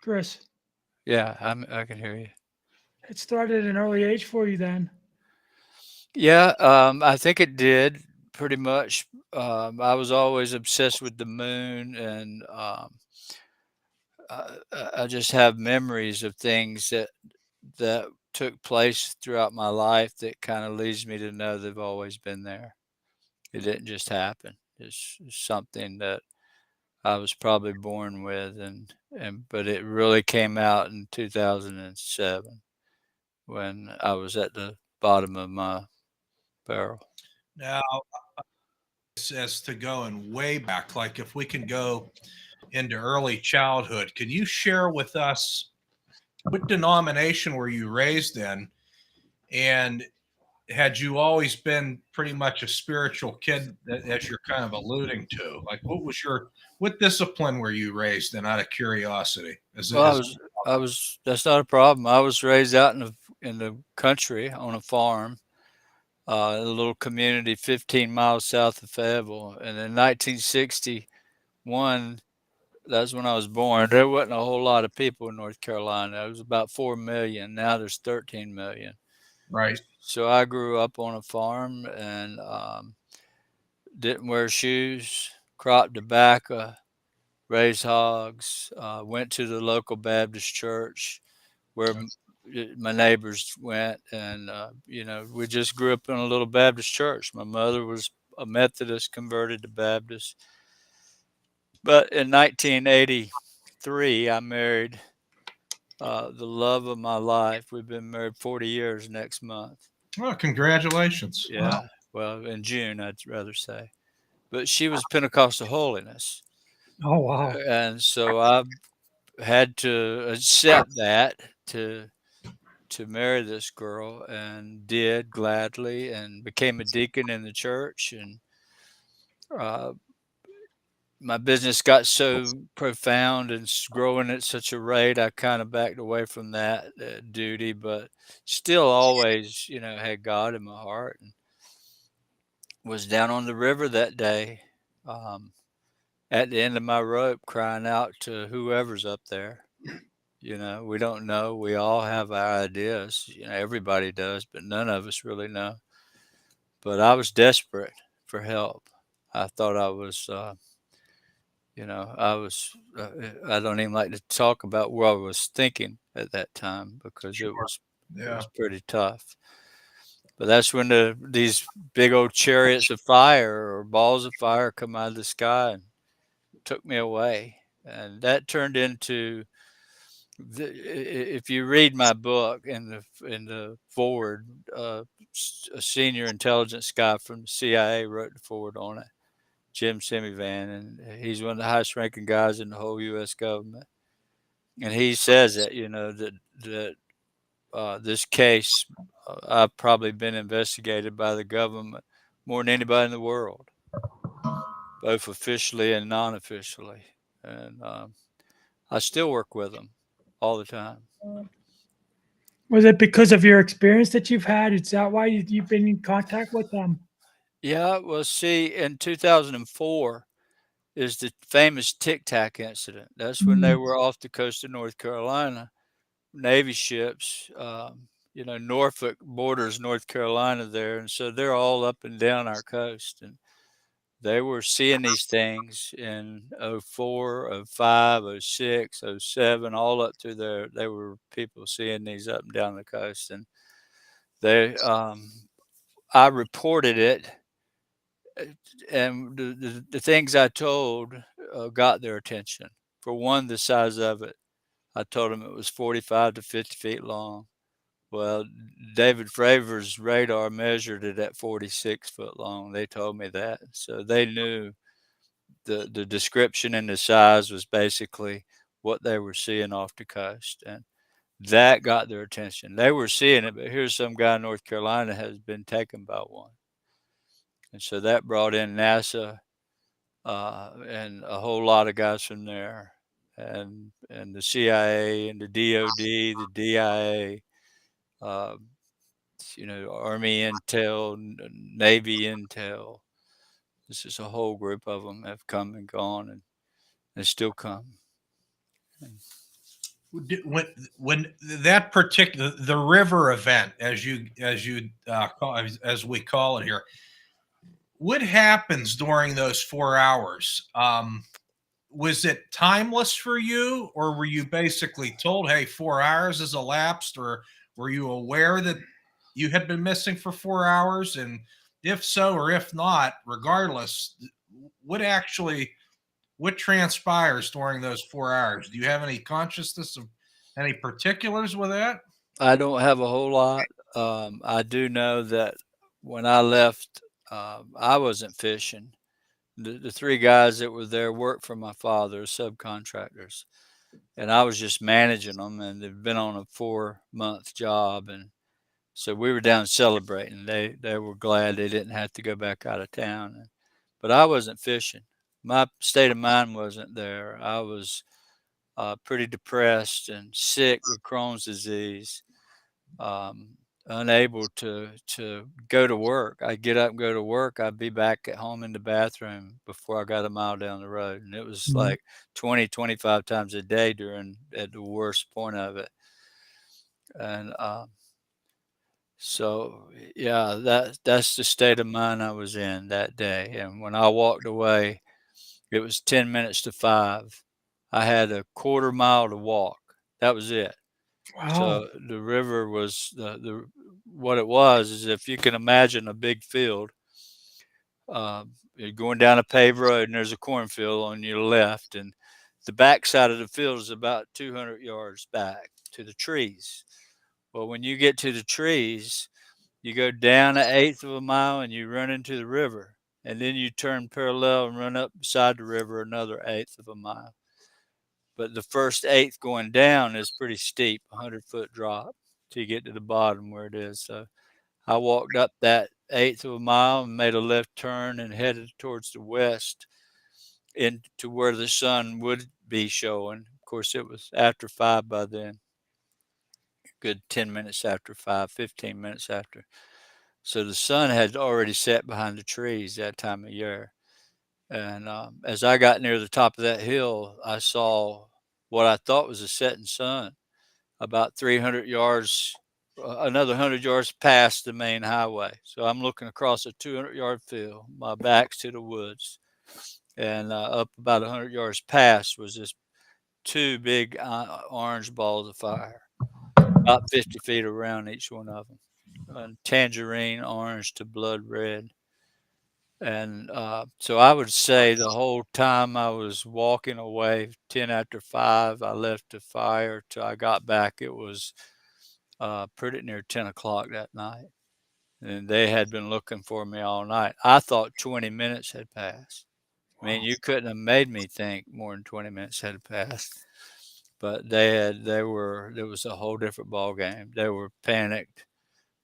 Chris? Yeah, I can hear you. It started at an early age for you then. Yeah, I think it did pretty much. I was always obsessed with the moon, and I just have memories of things that took place throughout my life that kind of leads me to know they've always been there. It didn't just happen. It's something that I was probably born with, and but it really came out in 2007 when I was at the bottom of my barrel. Now, as to going way back, like if we can go into early childhood, can you share with us what denomination were you raised in? And had you always been pretty much a spiritual kid, as you're kind of alluding to? Like, what discipline were you raised in out of curiosity? Well, I was that's not a problem. I was raised out in the country on a farm, a little community 15 miles south of Fayetteville. And in 1961, that's when I was born. There wasn't a whole lot of people in North Carolina. It was about 4 million. Now there's 13 million. Right. So I grew up on a farm and didn't wear shoes, cropped tobacco, raised hogs, went to the local Baptist church where my neighbors went. And, we just grew up in a little Baptist church. My mother was a Methodist, converted to Baptist. But in 1983, I married the love of my life. We've been married 40 years next month. Oh, congratulations. Wow. Yeah. Well, in June, I'd rather say. But she was Pentecostal holiness. Oh wow. And so I had to accept that to marry this girl, and did gladly, and became a deacon in the church. And uh, my business got so profound and growing at such a rate, I kind of backed away from that duty, but still always, had God in my heart, and was down on the river that day, um, at the end of my rope, crying out to whoever's up there. We don't know. We all have our ideas. Everybody does, but none of us really know. But I was desperate for help. I thought I was, I don't even like to talk about where I was thinking at that time because it Sure. was it Yeah. was pretty tough. But that's when these big old chariots of fire or balls of fire come out of the sky and took me away. And that turned into if you read my book in the forward, a senior intelligence guy from the CIA wrote the forward on it, Jim Semivan, and he's one of the highest ranking guys in the whole U.S. government. And he says that this case, I've probably been investigated by the government more than anybody in the world, both officially and non-officially. And I still work with them all the time. Was it because of your experience that you've had? Is that why you've been in contact with them? Yeah, well, see, in 2004 is the famous Tic Tac incident. That's when they Mm. were off the coast of North Carolina, Navy ships. Norfolk borders North Carolina there, and so they're all up and down our coast, and they were seeing these things in '04, '05, '06, '07, all up through there. They were people seeing these up and down the coast, and they, I reported it, uh, and the things I told got their attention. For one, the size of it. I told them it was 45 to 50 feet long. Well, David Fravor's radar measured it at 46 foot long. They told me that. So they knew the description and the size was basically what they were seeing off the coast. And that got their attention. They were seeing it, but here's some guy in North Carolina has been taken by one. And so that brought in NASA, and a whole lot of guys from there, and the CIA and the DOD, the DIA, uh, Army Intel, Navy Intel. This is a whole group of them have come and gone, and they still come. when that particular the river event, as you as we call it here, what happens during those 4 hours? Was it timeless for you, or were you basically told, "Hey, 4 hours has elapsed," or were you aware that you had been missing for 4 hours? And if so, or if not, regardless, what actually what transpires during those 4 hours? Do you have any consciousness of any particulars with that? I don't have a whole lot. I do know that when I left, I wasn't fishing. The three guys that were there worked for my father, subcontractors, and I was just managing them. And they've been on a 4-month job, and so we were down celebrating. They were glad they didn't have to go back out of town, but I wasn't fishing. My state of mind wasn't there. I was pretty depressed and sick with Crohn's disease, unable to go to work. I'd get up and go to work. I'd be back at home in the bathroom before I got a mile down the road. And it was Mhm. like 20, 25 times a day at the worst point of it. And so, yeah, that's the state of mind I was in that day. And when I walked away, it was 10 minutes to 5. I had a quarter mile to walk. That was it. Wow. So the river was the what it was is if you can imagine a big field, you're going down a paved road and there's a cornfield on your left, and the back side of the field is about 200 yards back to the trees. Well, when you get to the trees, you go down an eighth of a mile and you run into the river, and then you turn parallel and run up beside the river another eighth of a mile. But the first eighth going down is pretty steep, 100-foot drop till you get to the bottom where it is. So I walked up that eighth of a mile and made a left turn and headed towards the west into where the sun would be showing. Of course, it was after 5 by then, good 10 minutes after 5, 15 minutes after. So the sun had already set behind the trees that time of year. And as I got near the top of that hill, I saw what I thought was a setting sun about 300 yards, another 100 yards past the main highway. So I'm looking across a 200-yard field. My back's to the woods. And up about 100 yards past was this two big orange balls of fire, about 50 feet around each one of them, tangerine orange to blood red. And so I would say the whole time I was walking away, 10 after 5, I left the fire till I got back. It was pretty near 10 o'clock that night. And they had been looking for me all night. I thought 20 minutes had passed. I mean, you couldn't have made me think more than 20 minutes had passed. But there was a whole different ball game. They were panicked.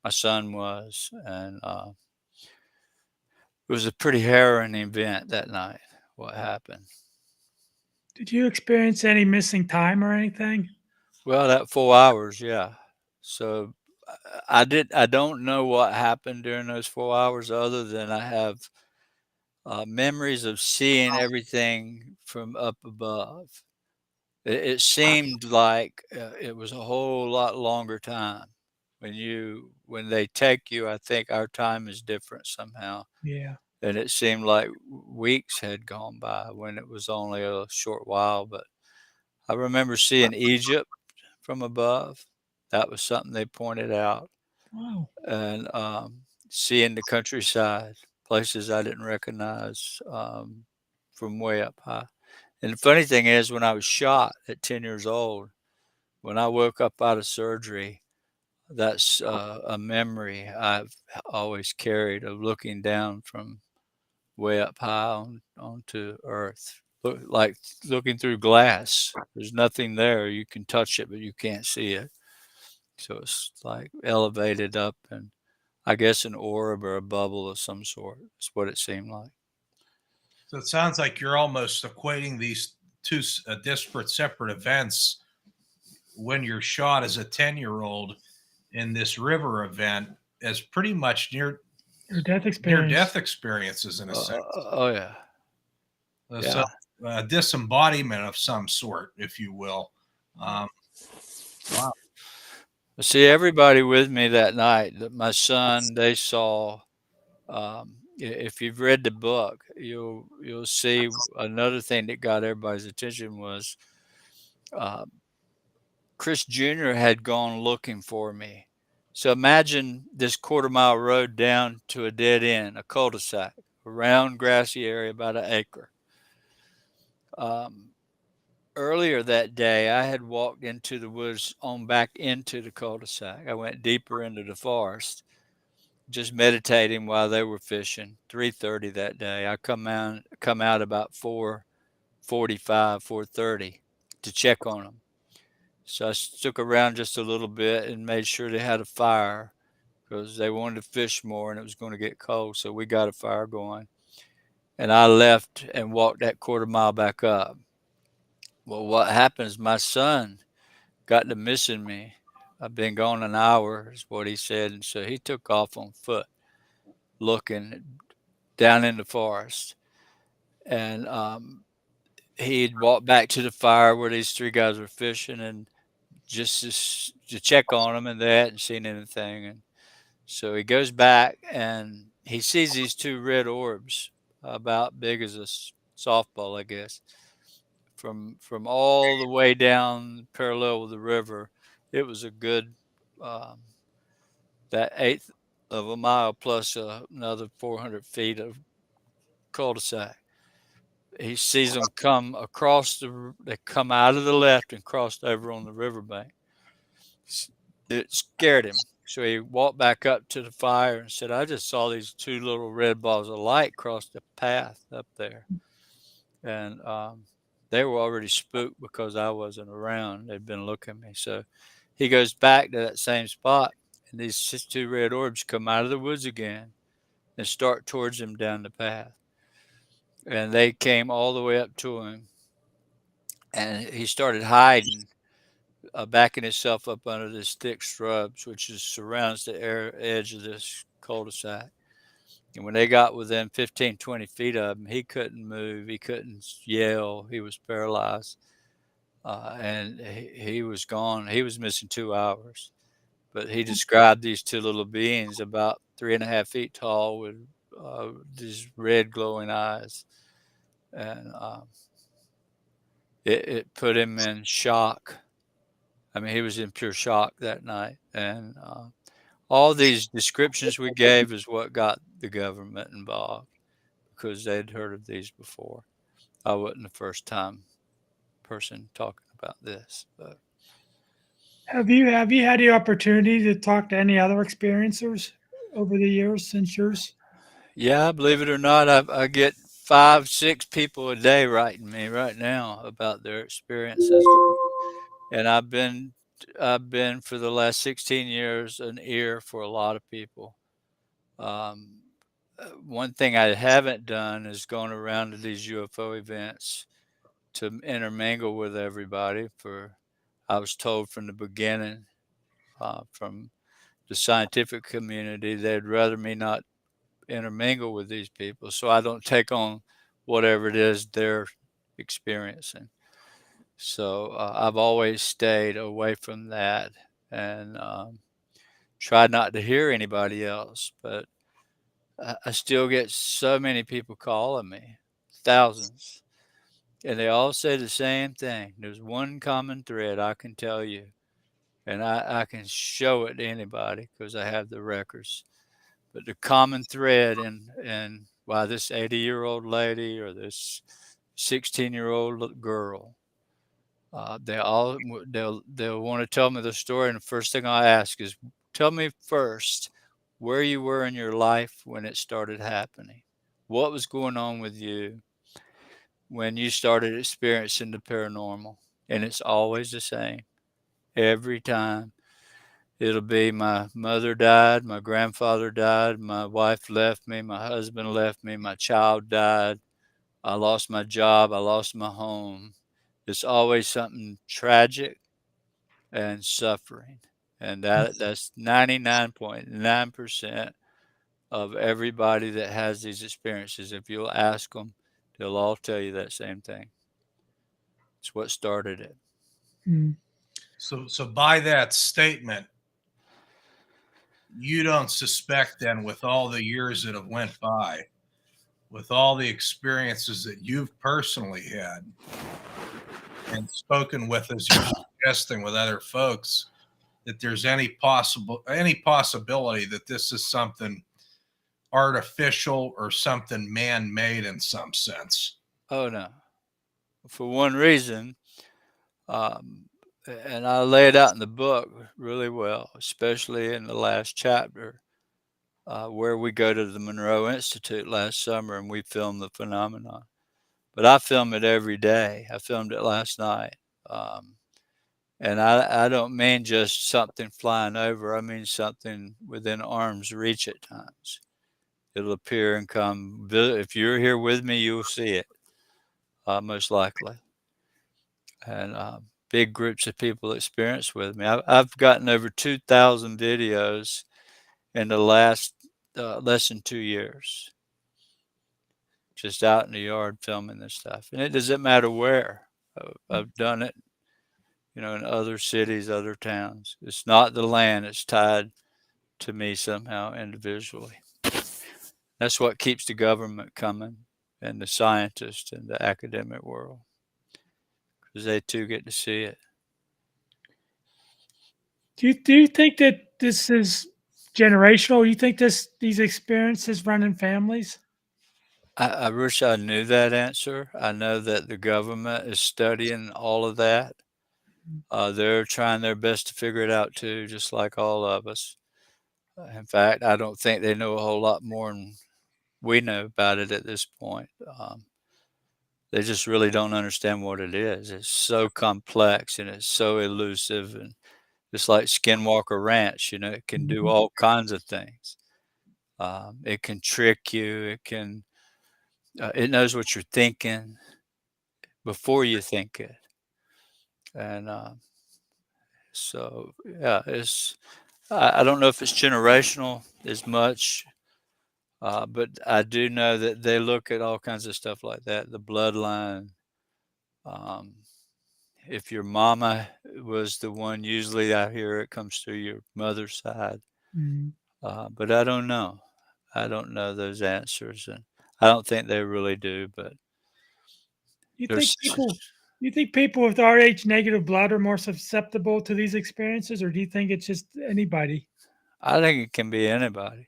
My son was, and it was a pretty harrowing event that night, what happened. Did you experience any missing time or anything? Well, that 4 hours, yeah. So I don't know what happened during those 4 hours other than I have memories of seeing everything from up above. It seemed like it was a whole lot longer time. When they take you, I think our time is different somehow. Yeah. And it seemed like weeks had gone by when it was only a short while. But I remember seeing Egypt from above. That was something they pointed out. Wow. And seeing the countryside, places I didn't recognize from way up high. And the funny thing is, when I was shot at 10 years old, when I woke up out of surgery, that's a memory I've always carried of looking down from way up high onto earth, like looking through glass. There's nothing there. You can touch it, but you can't see it. So it's like elevated up and I guess an orb or a bubble of some sort. It's what it seemed like. So it sounds like you're almost equating these two disparate, separate events. When you're shot as a 10-year-old in this river event as pretty much Your death near experience. death experiences in a sense. Oh yeah. So Yeah. a disembodiment of some sort, if you will. Wow. See, everybody with me that night, that my son, they saw. If you've read the book, you'll see another thing that got everybody's attention was uh, Chris Jr. had gone looking for me. So imagine this quarter-mile road down to a dead end, a cul-de-sac, a round grassy area about an acre. Um, Earlier that day, I had walked into the woods on back into the cul-de-sac. I went deeper into the forest, just meditating while they were fishing. 3:30 that day. I come out about 4:45, 4:30 to check on them. So I stuck around just a little bit and made sure they had a fire because they wanted to fish more and it was going to get cold. So we got a fire going. And I left and walked that quarter-mile back up. Well, what happens? My son got to missing me. I've been gone an hour, is what he said. And so he took off on foot looking down in the forest. And he'd walked back to the fire where these three guys were fishing and just to check on them, and they hadn't seen anything. And so he goes back and he sees these two red orbs about big as a softball, I guess, from all the way down parallel with the river. It was a good um, that eighth of a mile plus another 400 feet of cul-de-sac. He sees them come across they come out of the left and crossed over on the riverbank. It scared him. So he walked back up to the fire and said, I just saw these two little red balls of light cross the path up there. And they were already spooked because I wasn't around. They'd been looking at me. So he goes back to that same spot, and these two red orbs come out of the woods again and start towards him down the path. And they came all the way up to him, and he started hiding, backing himself up under this thick shrubs, which surrounds the edge of this cul-de-sac. And when they got within 15, 20 feet of him, he couldn't move. He couldn't yell. He was paralyzed. And he was gone. He was missing 2 hours. But he described these two little beings about 3.5 feet tall with these red glowing eyes. And it put him in shock. I mean, he was in pure shock that night. And all these descriptions we gave is what got the government involved because they'd heard of these before. I wasn't the first time person talking about this. But Have you had the opportunity to talk to any other experiencers over the years since yours? yeah, believe it or not, I get 5, 6 people a day writing me right now about their experiences, and I've been for the last 16 years an ear for a lot of people. Um, One thing I haven't done is gone around to these UFO events to intermingle with everybody. I was told from the beginning, from the scientific community, they'd rather me not intermingle with these people, so I don't take on whatever it is they're experiencing. So I've always stayed away from that and tried not to hear anybody else. But I still get so many people calling me, thousands, and they all say the same thing. There's one common thread I can tell you, and I can show it to anybody because I have the records. But the common thread in why this 80-year-old lady or this 16-year-old girl, they'll want to tell me the story, and the first thing I ask is, tell me first where you were in your life when it started happening. What was going on with you when you started experiencing the paranormal? And it's always the same every time. It'll be my mother died, my grandfather died, my wife left me, my husband left me, my child died, I lost my job, I lost my home. It's always something tragic and suffering. And that's 99.9% of everybody that has these experiences. If you'll ask them, they'll all tell you that same thing. It's what started it. Mm. So by that statement, you don't suspect then, with all the years that have went by, with all the experiences that you've personally had and spoken with, as you're suggesting, with other folks, that there's any possibility that this is something artificial or something man-made in some sense. Oh no. For one reason, um, and I lay it out in the book really well, especially in the last chapter, where we go to the Monroe Institute last summer and we filmed the phenomenon. But I film it every day. I filmed it last night. Um, and I don't mean just something flying over. I mean something within arm's reach at times. It'll appear and come. If you're here with me, you'll see it, most likely. And big groups of people experience with me. I've gotten over 2,000 videos in the last less than 2 years, just out in the yard filming this stuff. And it doesn't matter where. I've done it, in other cities, other towns. It's not the land, it's tied to me somehow individually. That's what keeps the government coming and the scientists and the academic world, because they too get to see it. Do you think that this is generational? You think these experiences run in families? I wish I knew that answer. I know that the government is studying all of that. They're trying their best to figure it out too, just like all of us. In fact, I don't think they know a whole lot more than we know about it at this point. They just really don't understand what it is. It's so complex and it's so elusive, and just like Skinwalker Ranch, it can do all kinds of things. It can trick you. It knows what you're thinking before you think it. And so, yeah, I don't know if it's generational as much, but I do know that they look at all kinds of stuff like that, the bloodline. Um, if your mama was the one, usually I hear it comes through your mother's side. Mhm. But I don't know. I don't know those answers, and I don't think they really do. But You think there's, people you think people with Rh negative blood are more susceptible to these experiences, or do you think it's just anybody? I think it can be anybody.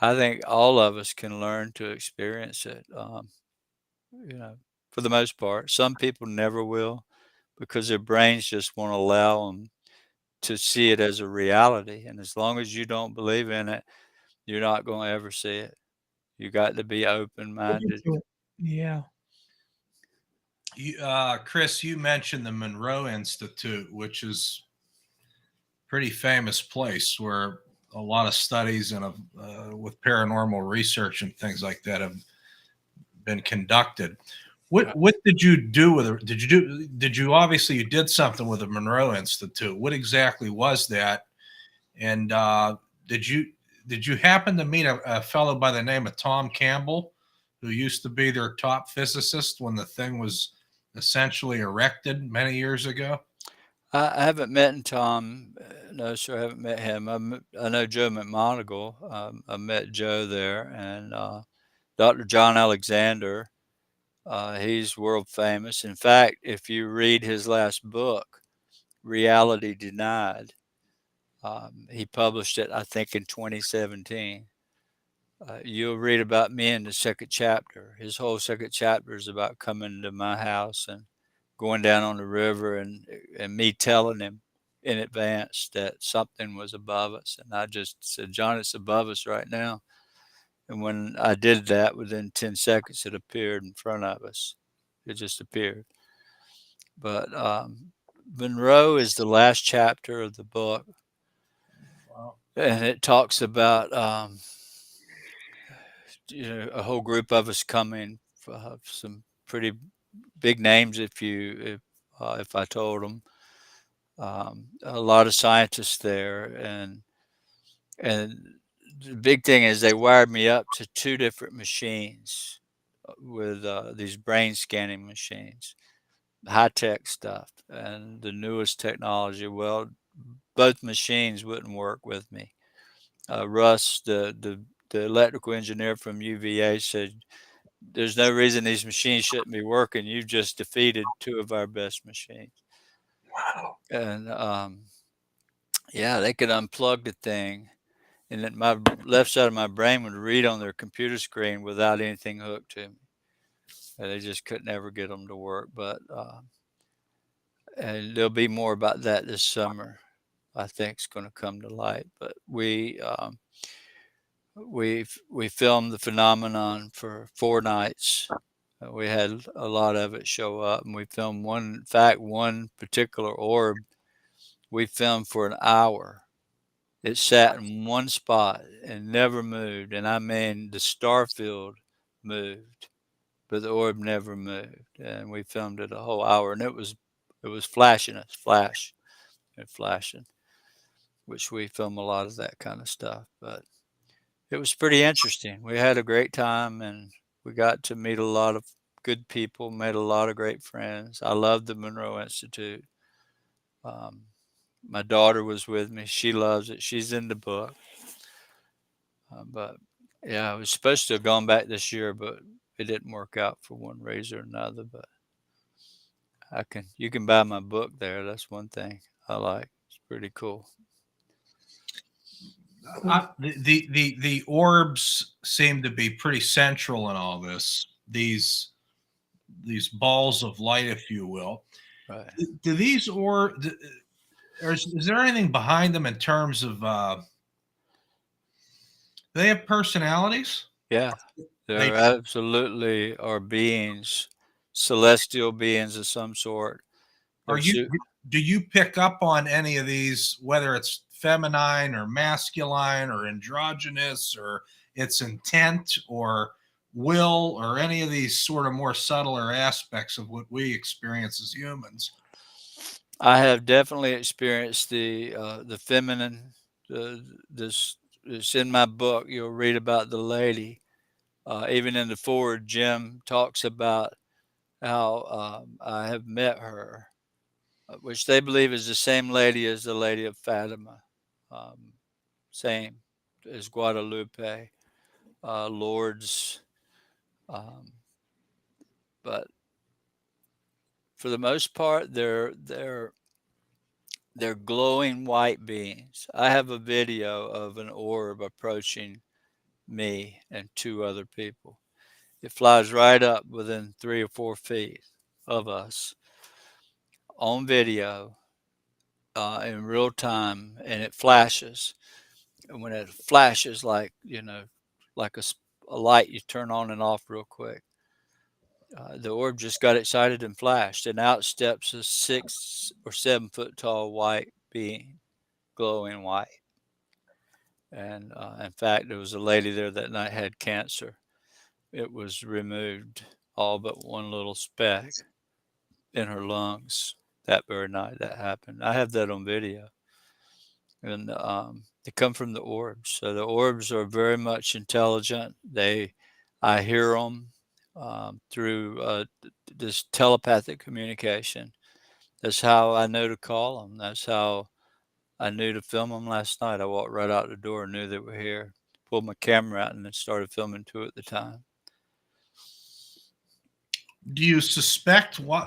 I think all of us can learn to experience it. For the most part, some people never will, because their brains just won't allow them to see it as a reality. And as long as you don't believe in it, you're not going to ever see it. You got to be open Open minded. to it. Yeah. Chris, you mentioned the Monroe Institute, which is a pretty famous place where a lot of studies and with paranormal research and things like that have been conducted. What did you do with it? Did you obviously you did something with the Monroe Institute? What exactly was that? And did you happen to meet a fellow by the name of Tom Campbell, who used to be their top physicist when the thing was essentially erected many years ago? I haven't met Tom. No, sir, I haven't met him. I know Joe McMonagle. I met Joe there, and Dr. John Alexander. He's world famous. In fact, if you read his last book, Reality Denied, he published it, I think, in 2017. You'll read about me in the second chapter. His whole second chapter is about coming to my house and going down on the river, and me telling him in advance that something was above us. And I just said, John, it's above us right now. And when I did that, within 10 seconds, it appeared in front of us. It just appeared. But Monroe is the last chapter of the book. Wow. And it talks about a whole group of us coming, some pretty big names if I told them. A lot of scientists there, and the big thing is they wired me up to 2 different machines with these brain scanning machines. high-tech stuff and the newest technology. Well, both machines wouldn't work with me. Russ, the electrical engineer from UVA, said, "There's no reason these machines shouldn't be working. You've just defeated two of our best machines." Wow. And yeah, they could unplug the thing, and then my left side of my brain would read on their computer screen without anything hooked to me. And they just couldn't ever get them to work. But and there'll be more about that this summer. I think it's going to come to light. But we filmed the phenomenon for 4 nights. We had a lot of it show up, and we filmed in fact, one particular orb we filmed for an hour. It sat in one spot and never moved, and I mean, the star field moved, but the orb never moved, and we filmed it a whole hour, and it was flashing us, flash and flashing, which we film a lot of that kind of stuff, but it was pretty interesting. We had a great time, and we got to meet a lot of good people, made a lot of great friends. I love the Monroe Institute. Um, my daughter was with me. She loves it. She's in the book. But yeah, I was supposed to have gone back this year, but it didn't work out for one reason or another. But you can buy my book there. That's one thing I like. It's pretty cool. The orbs seem to be pretty central in all this. These balls of light, if you will. Right. Do these is there anything behind them in terms of do they have personalities? Yeah, They there absolutely are beings, celestial beings of some sort. are They're you do you pick up on any of these, whether it's feminine or masculine or androgynous or its intent or will or any of these sort of more subtler aspects of what we experience as humans? I have definitely experienced the feminine. This it's in my book. You'll read about the lady. Even in the forward, Jim talks about how I have met her, which they believe is the same lady as the Lady of Fatima, same as Guadalupe, Lourdes, um, but for the most part, they're glowing white beings. I have a video of an orb approaching me and 2 other people. It flies right up within 3 or 4 feet of us on video, in real time, and it flashes. And when it flashes like, like a light you turn on and off real quick, the orb just got excited and flashed, and out steps a 6 or 7 foot tall white being, glowing white. And in fact, there was a lady there that night had cancer. It was removed, all but one little speck in her lungs that very night that happened. I have that on video. And they come from the orbs. So the orbs are very much intelligent. I hear them through this telepathic communication. That's how I know to call them. That's how I knew to film them last night. I walked right out the door and knew they were here. Pulled my camera out and then started filming 2 at the time. Do you suspect why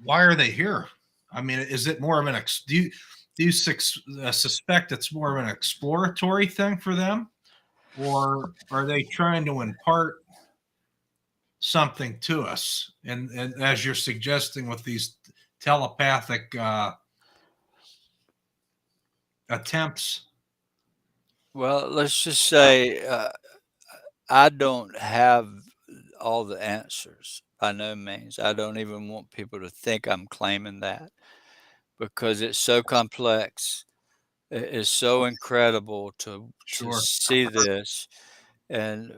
are they here? I mean, is it more of an do you suspect it's more of an exploratory thing for them, or are they trying to impart something to us? And as you're suggesting with these telepathic attempts. Well, let's just say I don't have all the answers by no means. I don't even want people to think I'm claiming that because it's so complex. It's so incredible to Sure. see this. And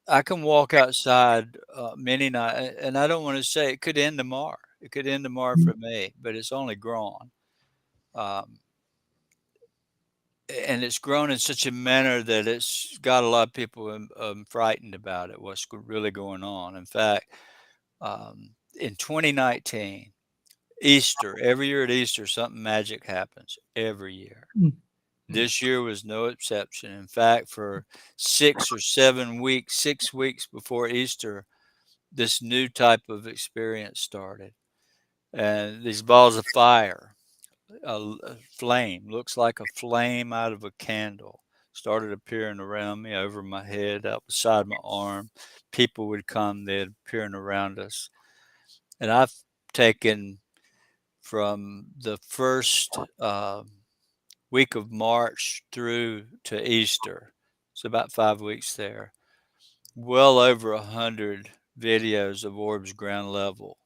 I can walk outside many nights, and I don't want to say it could end tomorrow. It could end tomorrow for me, but it's only grown. Um, and it's grown in such a manner that it's got a lot of people frightened about it, what's really going on. In fact, In 2019, Easter, every year at Easter, something magic happens every year. Mm. This year was no exception. In fact, for 6 weeks before Easter, this new type of experience started. And these balls of fire, a flame, looks like a flame out of a candle, started appearing around me, over my head, out beside my arm. People would come, they'd appearing around us. And I've taken from the first week of March through to Easter, it's about 5 weeks there, well over 100 videos of orbs ground level,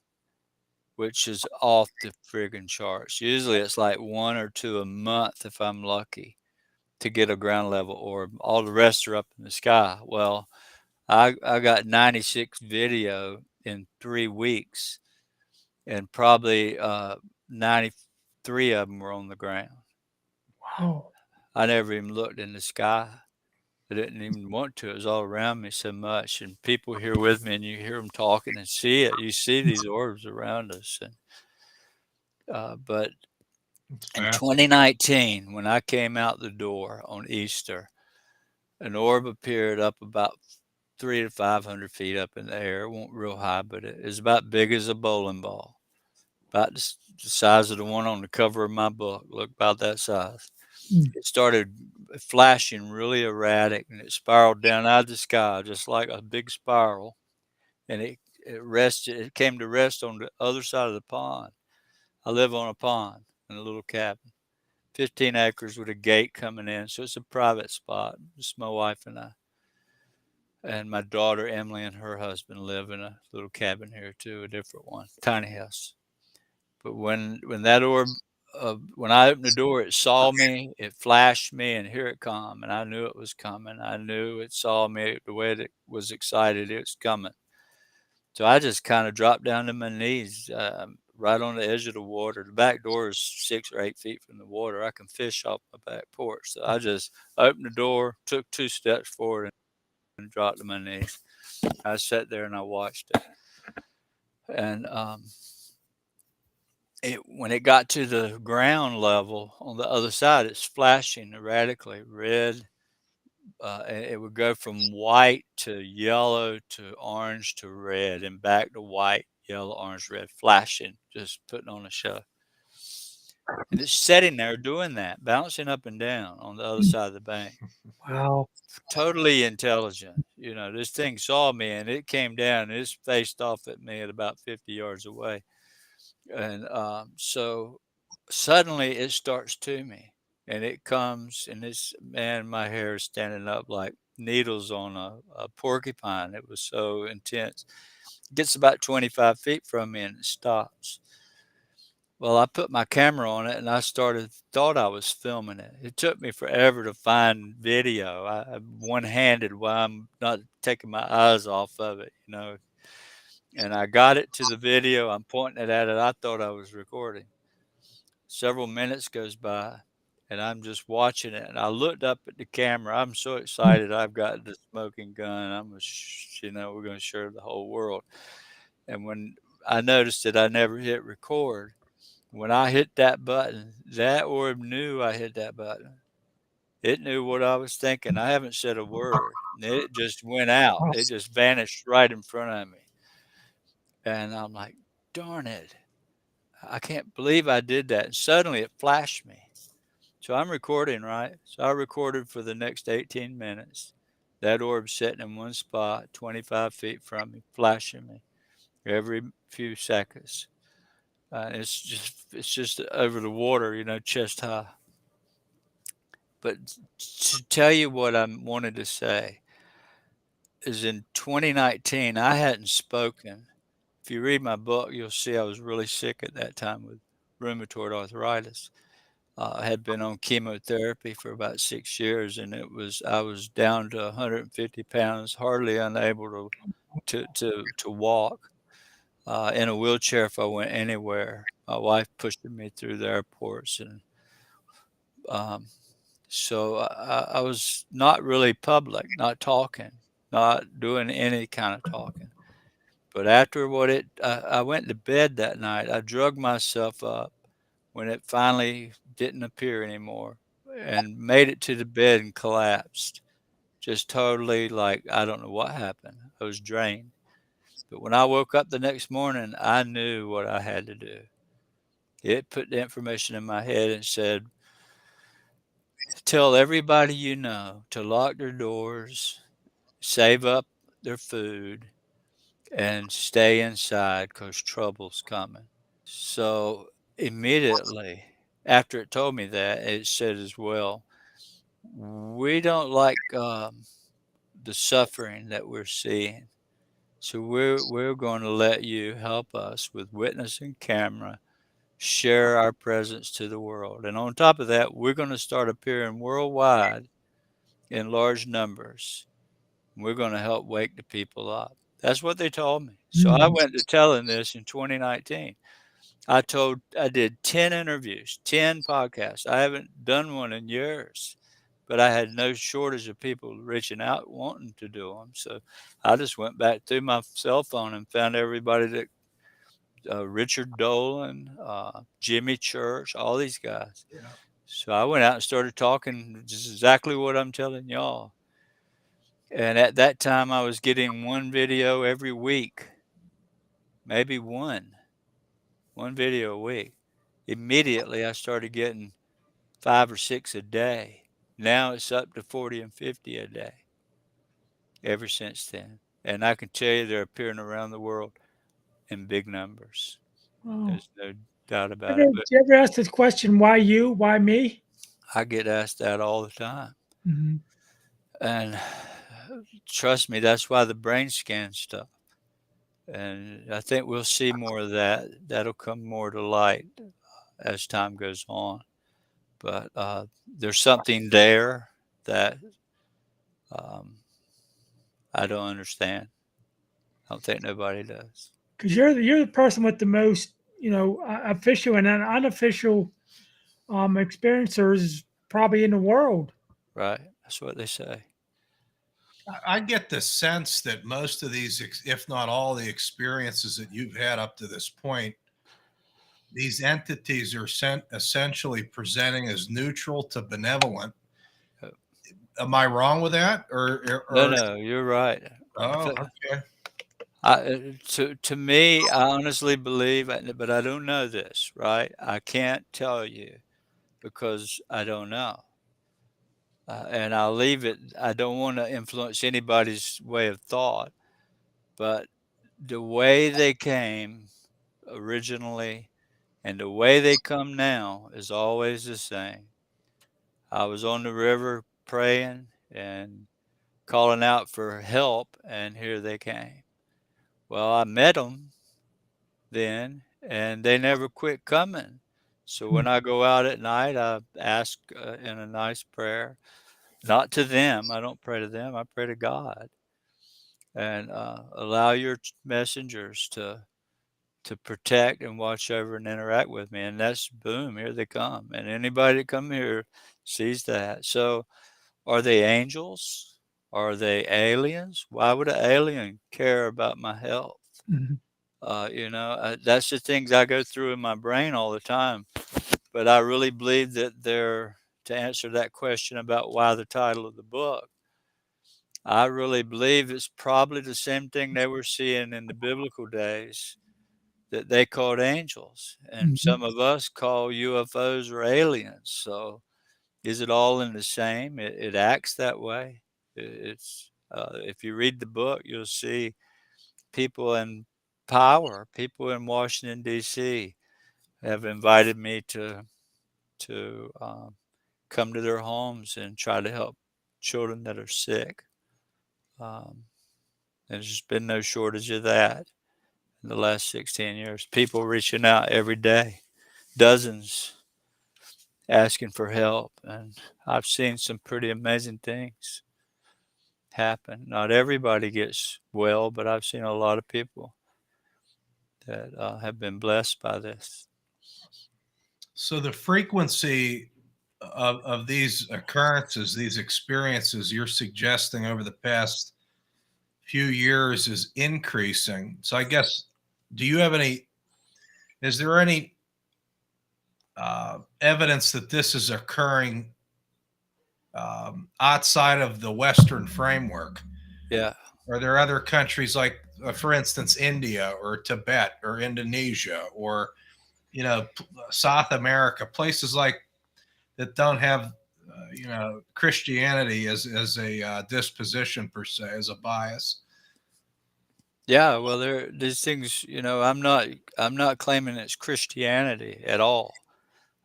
which is off the friggin' charts. Usually it's like 1 or 2 a month if I'm lucky to get a ground level orb. All the rest are up in the sky. Well, I got 96 video in 3 weeks, and probably 93 of them were on the ground. Wow. I never even looked in the sky. I didn't even want to. It was all around me so much, and people here with me, and you hear them talking and see it. You see these orbs around us, and but in 2019, when I came out the door on Easter, an orb appeared up about 300 to 500 feet up in the air. It wasn't real high, but it was about big as a bowling ball, about the size of the one on the cover of my book. Look, about that size. It started flashing really erratic, and it spiraled down out of the sky just like a big spiral. And it rested. It came to rest on the other side of the pond. I live on a pond in a little cabin, 15 acres with a gate coming in, so it's a private spot. It's my wife and I. And my daughter Emily and her husband live in a little cabin here too, a different one, tiny house. But when that orb, when I opened the door, it saw me, it flashed me, and here it come. And I knew it was coming. I knew it saw me the way it was excited it was coming. So I just kind of dropped down to my knees, right on the edge of the water. The back door is 6 or 8 feet from the water. I can fish off my back porch. So I just opened the door, took 2 steps forward, and dropped to my knees. I sat there and I watched it. And when it got to the ground level on the other side, it's flashing erratically red. It would go from white to yellow to orange to red and back to white, yellow, orange, red, flashing, just putting on a show. And it's sitting there doing that, bouncing up and down on the other side of the bank. Wow. Totally intelligent. You know, this thing saw me and it came down and it's faced off at me at about 50 yards away. And so suddenly it starts to me and it comes and it's, man, my hair is standing up like needles on a porcupine. It was so intense. It gets about 25 feet from me and it stops. Well, I put my camera on it and I thought I was filming it. It took me forever to find video. I'm one-handed while I'm not taking my eyes off of it, you know. And I got it to the video. I'm pointing it at it. I thought I was recording. Several minutes goes by and I'm just watching it. And I looked up at the camera. I'm so excited. I've got the smoking gun. we're going to share the whole world. And when I noticed that I never hit record, when I hit that button, that orb knew I hit that button. It knew what I was thinking. I haven't said a word. It just went out. It just vanished right in front of me. And I'm like, darn it. I can't believe I did that. And suddenly it flashed me. So I'm recording, right? So I recorded for the next 18 minutes. That orb sitting in one spot, 25 feet from me, flashing me every few seconds. It's just over the water, you know, chest high. But to tell you what I wanted to say is in 2019, I hadn't spoken. If you read my book, you'll see I was really sick at that time with rheumatoid arthritis. I had been on chemotherapy for about 6 years, and I was down to 150 pounds, hardly unable to walk. In a wheelchair if I went anywhere. My wife pushed me through the airports, and so I was not really public, not talking, not doing any kind of talking. But after I went to bed that night. I drug myself up when it finally didn't appear anymore and made it to the bed and collapsed. Just totally like, I don't know what happened. I was drained. But when I woke up the next morning, I knew what I had to do. It put the information in my head and said, tell everybody you know to lock their doors, save up their food, and stay inside because trouble's coming. So immediately after it told me that, it said as well, we don't like the suffering that we're seeing. So we're going to let you help us with witness and camera, share our presence to the world. And on top of that, we're going to start appearing worldwide in large numbers. We're going to help wake the people up. That's what they told me. So I went to telling this in 2019. I did 10 interviews, 10 podcasts. I haven't done one in years, but I had no shortage of people reaching out wanting to do them. So I just went back through my cell phone and found everybody that Richard Dolan, Jimmy Church, all these guys. Yeah. So I went out and started talking just exactly what I'm telling y'all. And at that time, I was getting one video every week, maybe one video a week. Immediately, I started getting 5 or 6 a day. Now it's up to 40 and 50 a day ever since then. And I can tell you they're appearing around the world in big numbers. Oh. There's no doubt about it. But Did you ever ask this question, why you? Why me? I get asked that all the time. Mm-hmm. And trust me, that's why the brain scan stuff. And I think we'll see more of that. That'll come more to light as time goes on. But there's something there that um, I don't understand. I don't think nobody does. Because you're the person with the most, official and unofficial experiencers probably in the world. Right? That's what they say. I get the sense that most of these, if not all the experiences that you've had up to this point, these entities are essentially presenting as neutral to benevolent. Am I wrong with that? No, you're right. Oh, okay. To me, I honestly believe, but I don't know this, right? I can't tell you because I don't know. And I'll leave it. I don't want to influence anybody's way of thought, but the way they came originally and the way they come now is always the same. I was on the river praying and calling out for help, and here they came. Well, I met them then, and they never quit coming. So when I go out at night, I ask in a nice prayer, not to them. I don't pray to them. I pray to God, and allow your messengers to protect and watch over and interact with me. And that's boom, here they come. And anybody that come here sees that. So are they angels? Are they aliens? Why would an alien care about my health? Mm-hmm. That's the things I go through in my brain all the time. But I really believe that to answer that question about why the title of the book, I really believe it's probably the same thing they were seeing in the biblical days that they called angels. And some of us call UFOs or aliens. So is it all in the same? It acts that way. It's if you read the book, you'll see people in power, people in Washington D.C. have invited me to come to their homes and try to help children that are sick. There's just been no shortage of that in the last 16 years. People reaching out every day, dozens asking for help, and I've seen some pretty amazing things happen. Not everybody gets well, but I've seen a lot of people that have been blessed by this. So the frequency of these occurrences, these experiences you're suggesting over the past few years is increasing. So I guess, is there any evidence that this is occurring outside of the Western framework? Yeah. Are there other countries like, for instance, India or Tibet or Indonesia or, South America, places like that don't have, Christianity as a disposition per se, as a bias? Yeah, well, these things, I'm not claiming it's Christianity at all.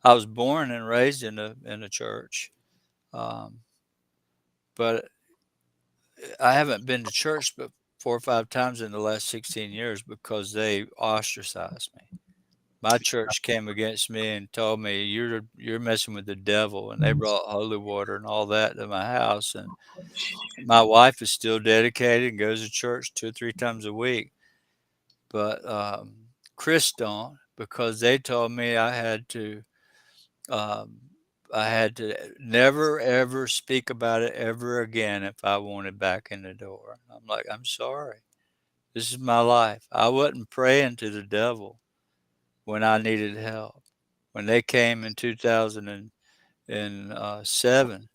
I was born and raised in a church, um, but I haven't been to church but 4 or 5 times in the last 16 years because they ostracized me. My church came against me and told me, "You're messing with the devil," and they brought holy water and all that to my house, and my wife is still dedicated and goes to church 2 or 3 times a week. But, Chris don't, because they told me um, I had to never ever speak about it ever again if I wanted back in the door. I'm like, "I'm sorry. This is my life." I wasn't praying to the devil when I needed help. When they came in 2007,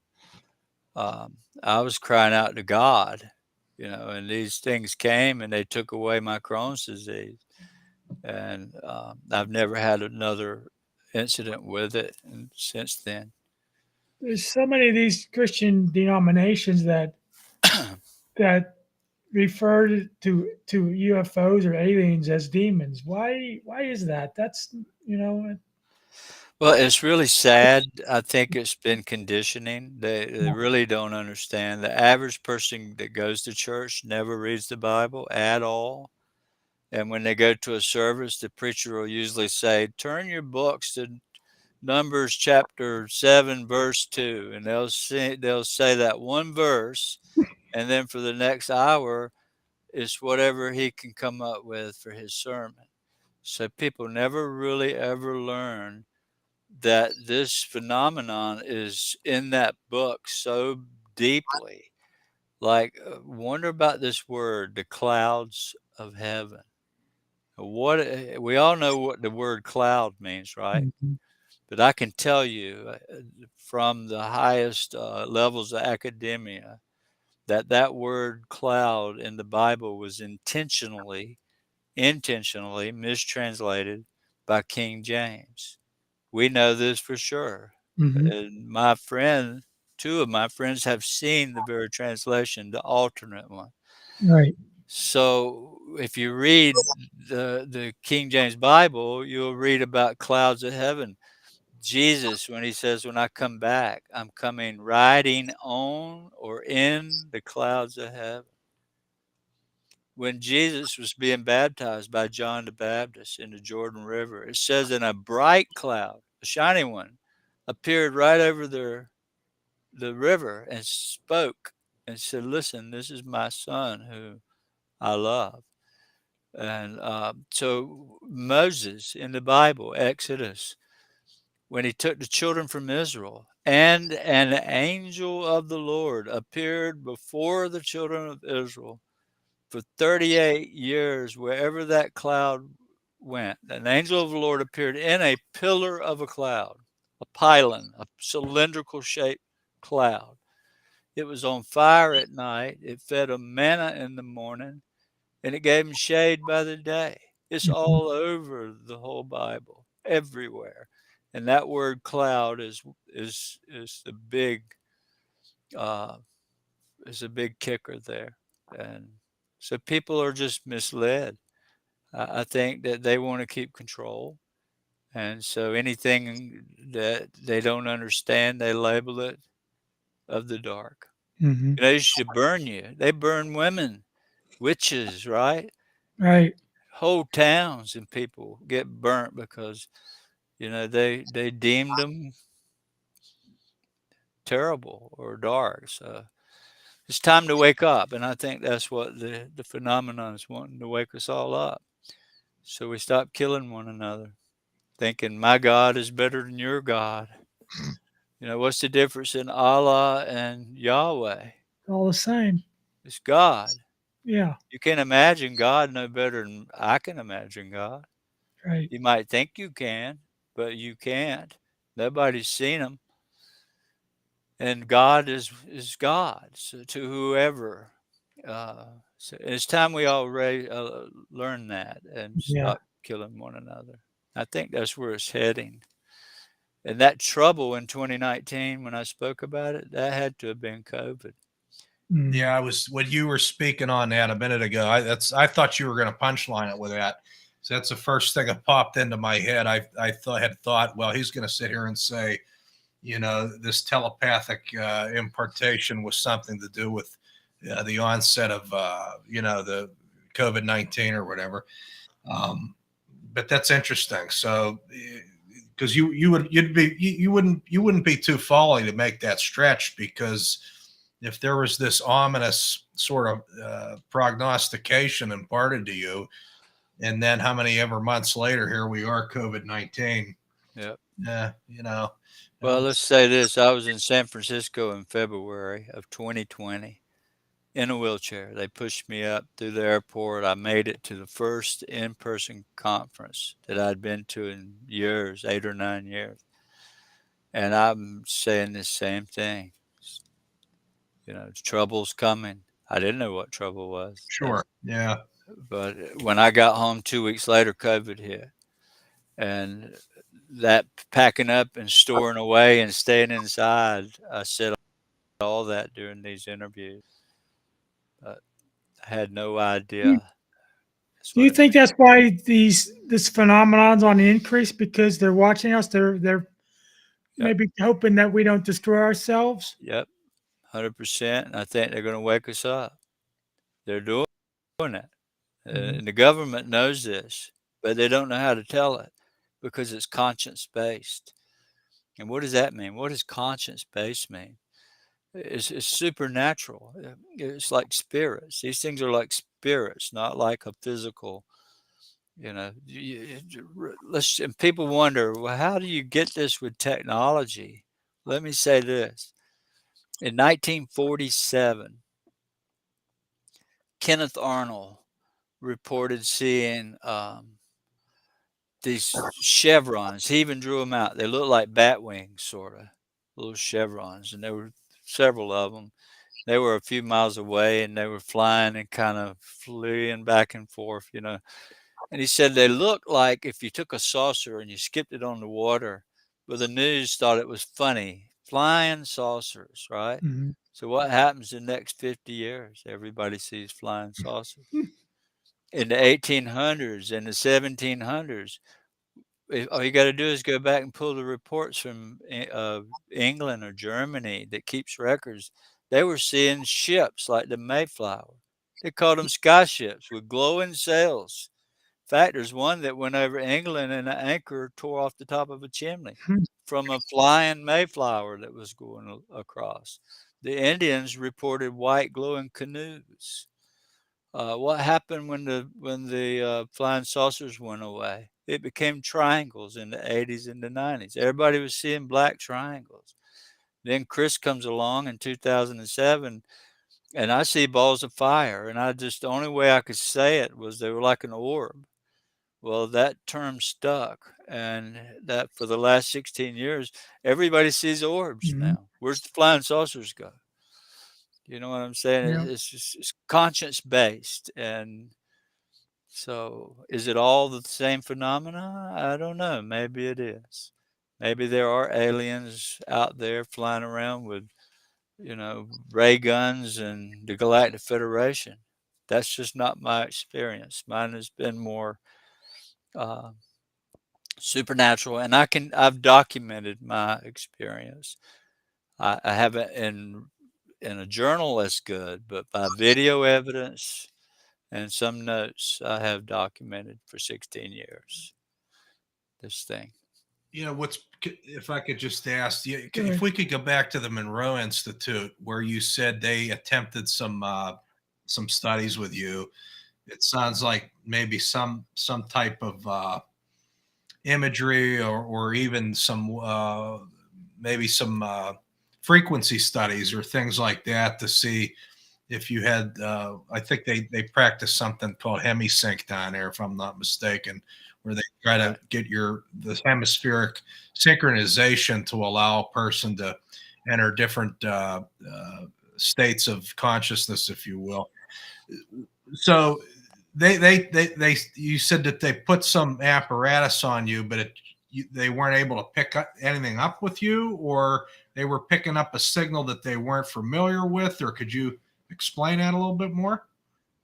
I was crying out to God, and these things came and they took away my Crohn's disease. And I've never had another incident with it since then. There's so many of these Christian denominations that refer to UFOs or aliens as demons. Why is that? That's Well, it's really sad. I think it's been conditioning. They really don't understand. The average person that goes to church never reads the Bible at all. And when they go to a service, the preacher will usually say, "Turn your books to Numbers chapter 7, verse 2." And they'll say that one verse, and then for the next hour, it's whatever he can come up with for his sermon. So people never really ever learn that this phenomenon is in that book so deeply. Like, wonder about this word, the clouds of heaven. We all know what the word cloud means, right? Mhm. But I can tell you from the highest levels of academia that word cloud in the Bible was intentionally mistranslated by King James. We know this for sure. Mhm. And two of my friends have seen the very translation, the alternate one. Right. So if you read the King James Bible, you'll read about clouds of heaven. Jesus, when he says, "When I come back, I'm coming riding on or in the clouds of heaven." When Jesus was being baptized by John the Baptist in the Jordan River, it says, "In a bright cloud, a shining one, appeared right over the river and spoke and said, 'Listen, this is my son who I love.'" And so Moses in the Bible, Exodus, when he took the children from Israel, and an angel of the Lord appeared before the children of Israel for 38 years, wherever that cloud went. An angel of the Lord appeared in a pillar of a cloud, a pylon, a cylindrical shaped cloud. It was on fire at night. It fed them manna in the morning, and it gave them shade by the day. It's Mhm. all over the whole Bible, everywhere. And that word cloud is the big uh, is a big kicker there. And so people are just misled. I think that they want to keep control. And so anything that they don't understand, they label it of the dark. Mhm. They should burn you. They burn women, witches, right? Right. Whole towns and people get burnt because they deemed them terrible or dark. So it's time to wake up, and I think that's what the phenomenon is wanting to wake us all up. So we stop killing one another, thinking my God is better than your God. What's the difference in Allah and Yahweh? All the same. It's God. Yeah. You can imagine God no better than I can imagine God. Right. You might think you can, but you can't. Nobody's seen him. And God is God. So to whoever, so it's time we all learn that and Yeah. stop killing one another. I think that's where it's heading. And that trouble in 2019, when I spoke about it, that had to have been COVID. Mm. Yeah, I was when you were speaking on that a minute ago. I thought you were going to punchline it with that. So that's the first thing that popped into my head. Had thought, well, he's going to sit here and say, this telepathic impartation was something to do with the onset of the COVID-19 or whatever. But that's interesting. So because you wouldn't be too folly to make that stretch, because if there was this ominous sort of prognostication imparted to you, and then how many ever months later, here we are, COVID-19. Yep. Well, Well, let's say this. I was in San Francisco in February of 2020 in a wheelchair. They pushed me up through the airport. I made it to the first in-person conference that I'd been to in years, 8 or 9 years. And I'm saying the same thing. Trouble's coming. I didn't know what trouble was. sure. Yeah. But when I got home 2 weeks later, COVID hit. And that packing up and storing away and staying inside, I said all that during these interviews. But I had no idea. Do you think that's why this phenomenon's on the increase, because they're watching us? They're maybe hoping that we don't destroy ourselves. Yep, 100%. I think they're going to wake us up. They're doing it. And the government knows this, but they don't know how to tell it because it's conscience-based. And what does that mean? What does conscience-based mean? It's supernatural. It's like spirits. These things are like spirits, not like a physical. And people wonder, well, how do you get this with technology? Let me say this. In 1947, Kenneth Arnold reported seeing these chevrons. He even drew them out. They look like bat wings, sort of, little chevrons. And there were several of them. They were a few miles away, and they were flying and kind of fleeing back and forth, And he said they looked like if you took a saucer and you skipped it on the water, but the news thought it was funny. Flying saucers, right? Mm-hmm. So what happens in the next 50 years? Everybody sees flying saucers. In the 1800s and the 1700s, all you got to do is go back and pull the reports from England or Germany that keeps records. They were seeing ships like the Mayflower. They called them sky ships with glowing sails. In fact, there's one that went over England and an anchor tore off the top of a chimney from a flying Mayflower that was going across. The Indians reported white glowing canoes. What happened when the flying saucers went away? It became triangles in the 80s and the 90s. Everybody was seeing black triangles. Then Chris comes along in 2007, and I see balls of fire. And the only way I could say it was they were like an orb. Well, that term stuck, and that for the last 16 years, everybody sees orbs now. Where's the flying saucers go? You know what I'm saying? Yeah. It's conscience-based, and so is it all the same phenomena? I don't know. Maybe it is. Maybe there are aliens out there flying around with, ray guns and the Galactic Federation. That's just not my experience. Mine has been more supernatural, and I've documented my experience. I haven't in a journal that's good, but by video evidence and some notes, I have documented for 16 years this thing. If I could just ask you, if we could go back to the Monroe Institute, where you said they attempted some studies with you. It sounds like maybe some type of imagery or even some maybe some frequency studies or things like that to see if you had, I think they practice something called hemisync down there, if I'm not mistaken, where they try to get the hemispheric synchronization to allow a person to enter different states of consciousness, if you will. So they you said that they put some apparatus on you, but they weren't able to pick up anything up with you, or they were picking up a signal that they weren't familiar with, or could you explain that a little bit more?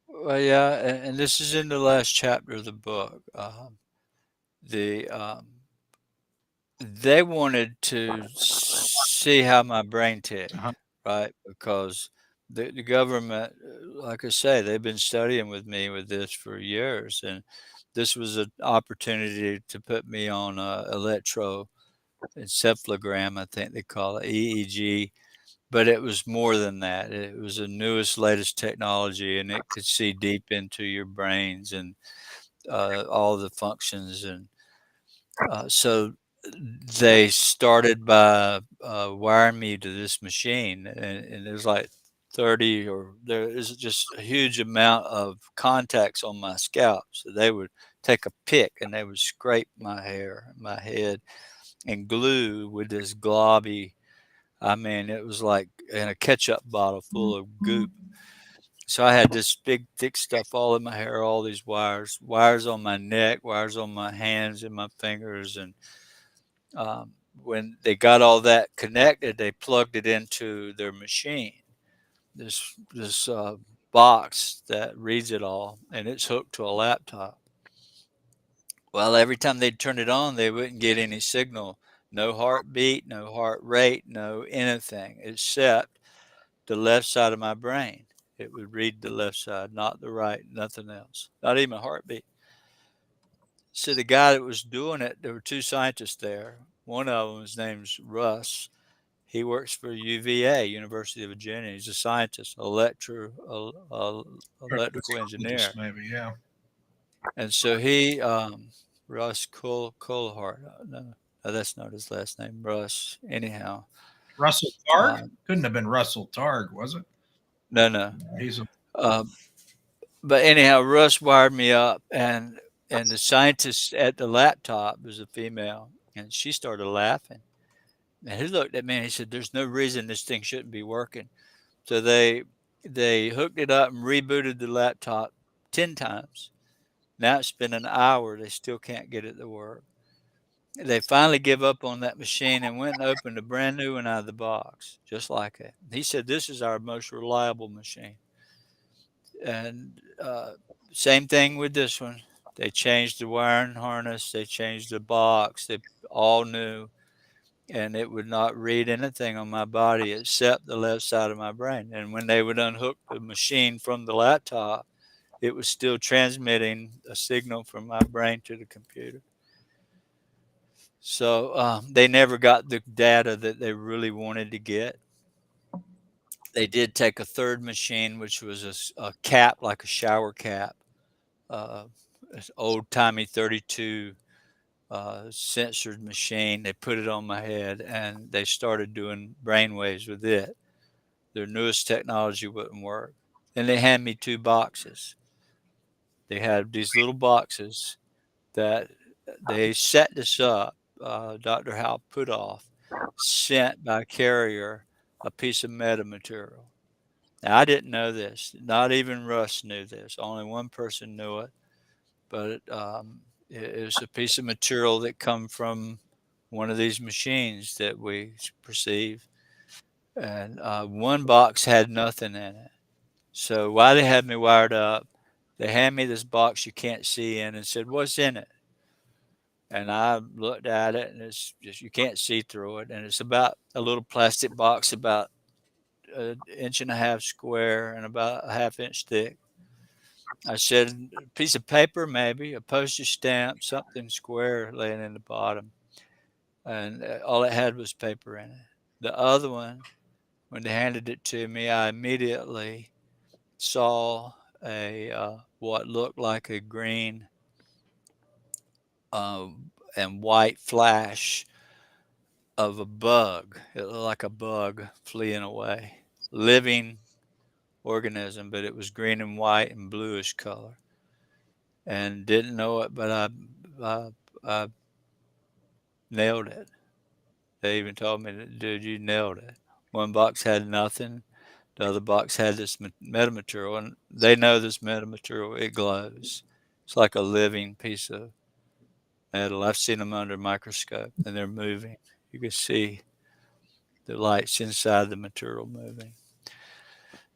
Well, yeah, and this is in the last chapter of the book. The They wanted to see how my brain ticked, Uh-huh. right? Because the government, like I say, they've been studying with me with this for years, and this was an opportunity to put me on a electroencephalogram, I think they call it EEG, but it was more than that. It was the newest, latest technology, and it could see deep into your brains and all the functions. And so they started by wiring me to this machine, and there's like 30, or there is just a huge amount of contacts on my scalp. So they would take a pick and they would scrape my hair, my head, and glue with this globby. I mean, it was like in a ketchup bottle full of goop. So I had this big, thick stuff all in my hair, all these wires on my neck, wires on my hands and my fingers. And when they got all that connected, they plugged it into their machine, this box that reads it all, and it's hooked to a laptop. Well, every time they'd turn it on, they wouldn't get any signal, no heartbeat, no heart rate, no anything, except the left side of my brain. It would read the left side, not the right, nothing else, not even a heartbeat. So the guy that was doing it, there were two scientists there. One of them, his name's Russ. He works for UVA, University of Virginia. He's a scientist, electrical engineer. Maybe, yeah. And so Russ Kohlhart, no, that's not his last name, Russ. Anyhow, Russell Targ? Couldn't have been Russell Targ, was it? no. He's a But anyhow, Russ wired me up, and the scientist at the laptop was a female, and she started laughing. And he looked at me and he said, "There's no reason this thing shouldn't be working." So they hooked it up and rebooted the laptop 10 times. Now it's been an hour. They still can't get it to work. They finally give up on that machine and went and opened a brand new one out of the box, just like it. He said, "This is our most reliable machine." And same thing with this one. They changed the wiring harness. They changed the box. They all new. And it would not read anything on my body except the left side of my brain. And when they would unhook the machine from the laptop, it was still transmitting a signal from my brain to the computer. So they never got the data that they really wanted to get. They did take a third machine, which was a cap, like a shower cap, old-timey 32 censored machine. They put it on my head and they started doing brainwaves with it. Their newest technology wouldn't work. Then they hand me two boxes. They had these little boxes that they set this up. Dr. Hal Putoff sent by carrier a piece of metamaterial. Now, I didn't know this. Not even Russ knew this. Only one person knew it. But it was a piece of material that come from one of these machines that we perceive. And one box had nothing in it. So while they had me wired up, they hand me this box you can't see in and said, "What's in it?" And I looked at it, and it's just, you can't see through it. And it's about a little plastic box about an inch and a half square and about a half inch thick. I said, "A piece of paper, maybe, a postage stamp, something square laying in the bottom." And all it had was paper in it. The other one, when they handed it to me, I immediately saw what looked like a green and white flash of a bug. It looked like a bug fleeing away, living organism, but it was green and white and bluish color. And didn't know it, but I nailed it. They even told me, that, dude, you nailed it. One box had nothing. The other box had this metamaterial, and they know this metamaterial, it glows. It's like a living piece of metal. I've seen them under a microscope, and they're moving. You can see the lights inside the material moving.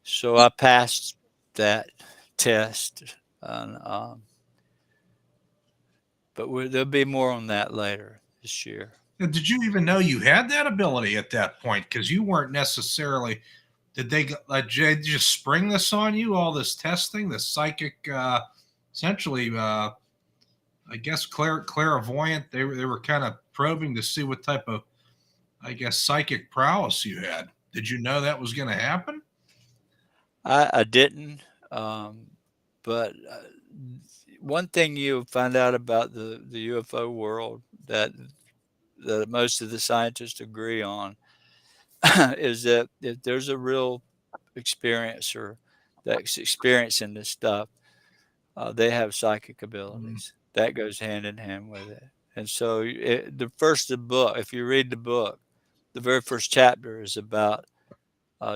So I passed that test, and, but there'll be more on that later this year. Did you even know you had that ability at that point? Because you weren't necessarily. Did they just spring this on you? All this testing, this psychic, essentially, I guess clairvoyant. They were kind of probing to see what type of, I guess, psychic prowess you had. Did you know that was going to happen? I didn't, but one thing you find out about the UFO world that most of the scientists agree on is that if there's a real experiencer that's experiencing this stuff, they have psychic abilities. That goes hand in hand with it. And so the book, if you read the book, the very first chapter is about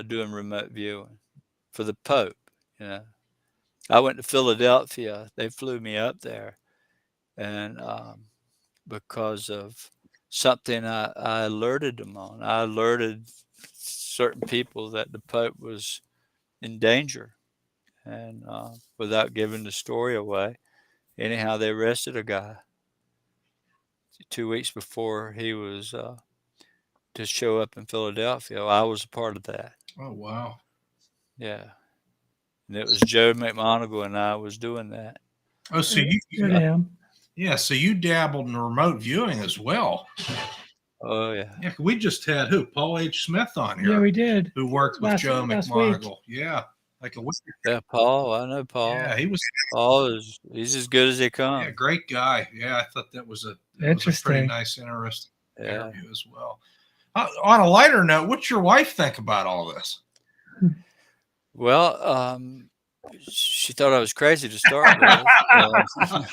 doing remote viewing for the Pope. You know, I went to Philadelphia. They flew me up there, and because of something I alerted them on. I alerted certain people that the Pope was in danger, and without giving the story away, anyhow, they arrested a guy 2 weeks before he was to show up in Philadelphia. I was a part of that. Oh, wow. Yeah. And it was Joe McMonagle and I was doing that. Oh, so so you dabbled in remote viewing as well. Oh, yeah. Yeah, we just had Paul H. Smith on here. Yeah, we did. Who worked with Joe McMonagle. Yeah. Like a week. Yeah, Paul. I know Paul. Yeah, he's as good as they come. Yeah, great guy. Yeah, I thought that was a pretty nice, interesting interview as well. On a lighter note, what's your wife think about all this? Well, she thought I was crazy to start with.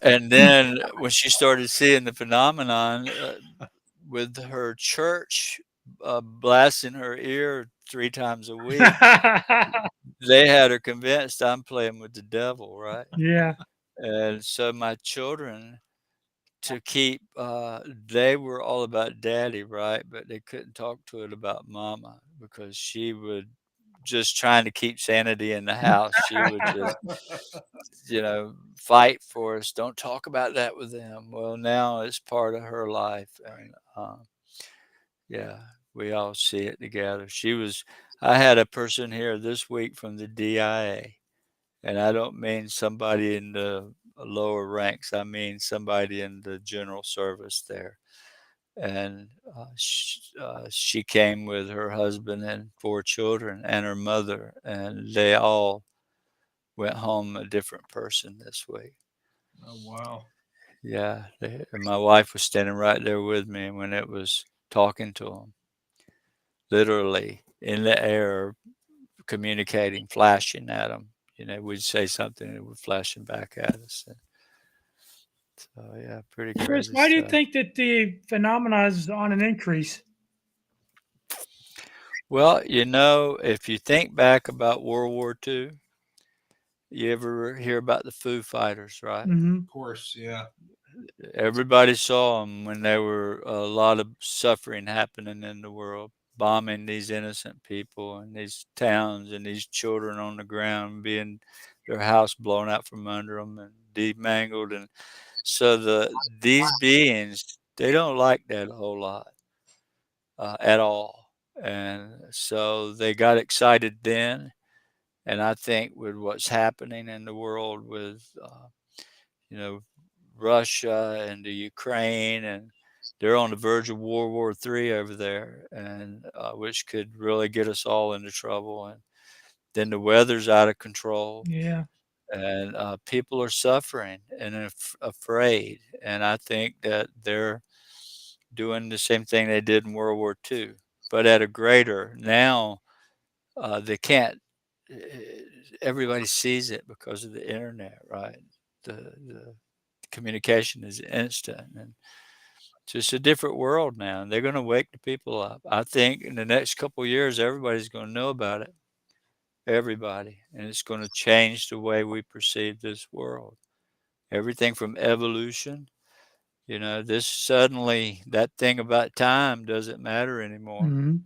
And then when she started seeing the phenomenon with her church blasting her ear 3 times a week, they had her convinced I'm playing with the devil, right? Yeah. And so my children, to keep, they were all about daddy, right? But they couldn't talk to it about mama because she would just trying to keep sanity in the house. She would just, fight for us. Don't talk about that with them. Well, now it's part of her life. And, yeah, we all see it together. I had a person here this week from the DIA, and I don't mean somebody in the lower ranks. I mean somebody in the general service there. And she came with her husband and 4 children and her mother, and they all went home a different person this week. Oh, wow. Yeah. And my wife was standing right there with me when it was talking to them, literally in the air, communicating, flashing at them. We'd say something and it would flashing back at us. So, yeah, pretty crazy. Chris, why do you think that the phenomena is on an increase? Well, if you think back about World War II, you ever hear about the Foo Fighters, right? Mm-hmm. Of course, yeah. Everybody saw them when there were a lot of suffering happening in the world, bombing these innocent people and these towns and these children on the ground, being their house blown out from under them and demangled. And so these beings, they don't like that a whole lot at all. And so they got excited then. And I think with what's happening in the world with, Russia and the Ukraine, and they're on the verge of World War III over there, and which could really get us all into trouble. And then the weather's out of control. Yeah. And people are suffering and afraid. And I think that they're doing the same thing they did in World War II, but at a greater. Now they can't everybody sees it because of the internet, right? The communication is instant, and it's just a different world now. And they're going to wake the people up. I think in the next couple of years, everybody's going to know about it. Everybody, and it's going to change the way we perceive this world. Everything from evolution, this suddenly that thing about time doesn't matter anymore. Mhm.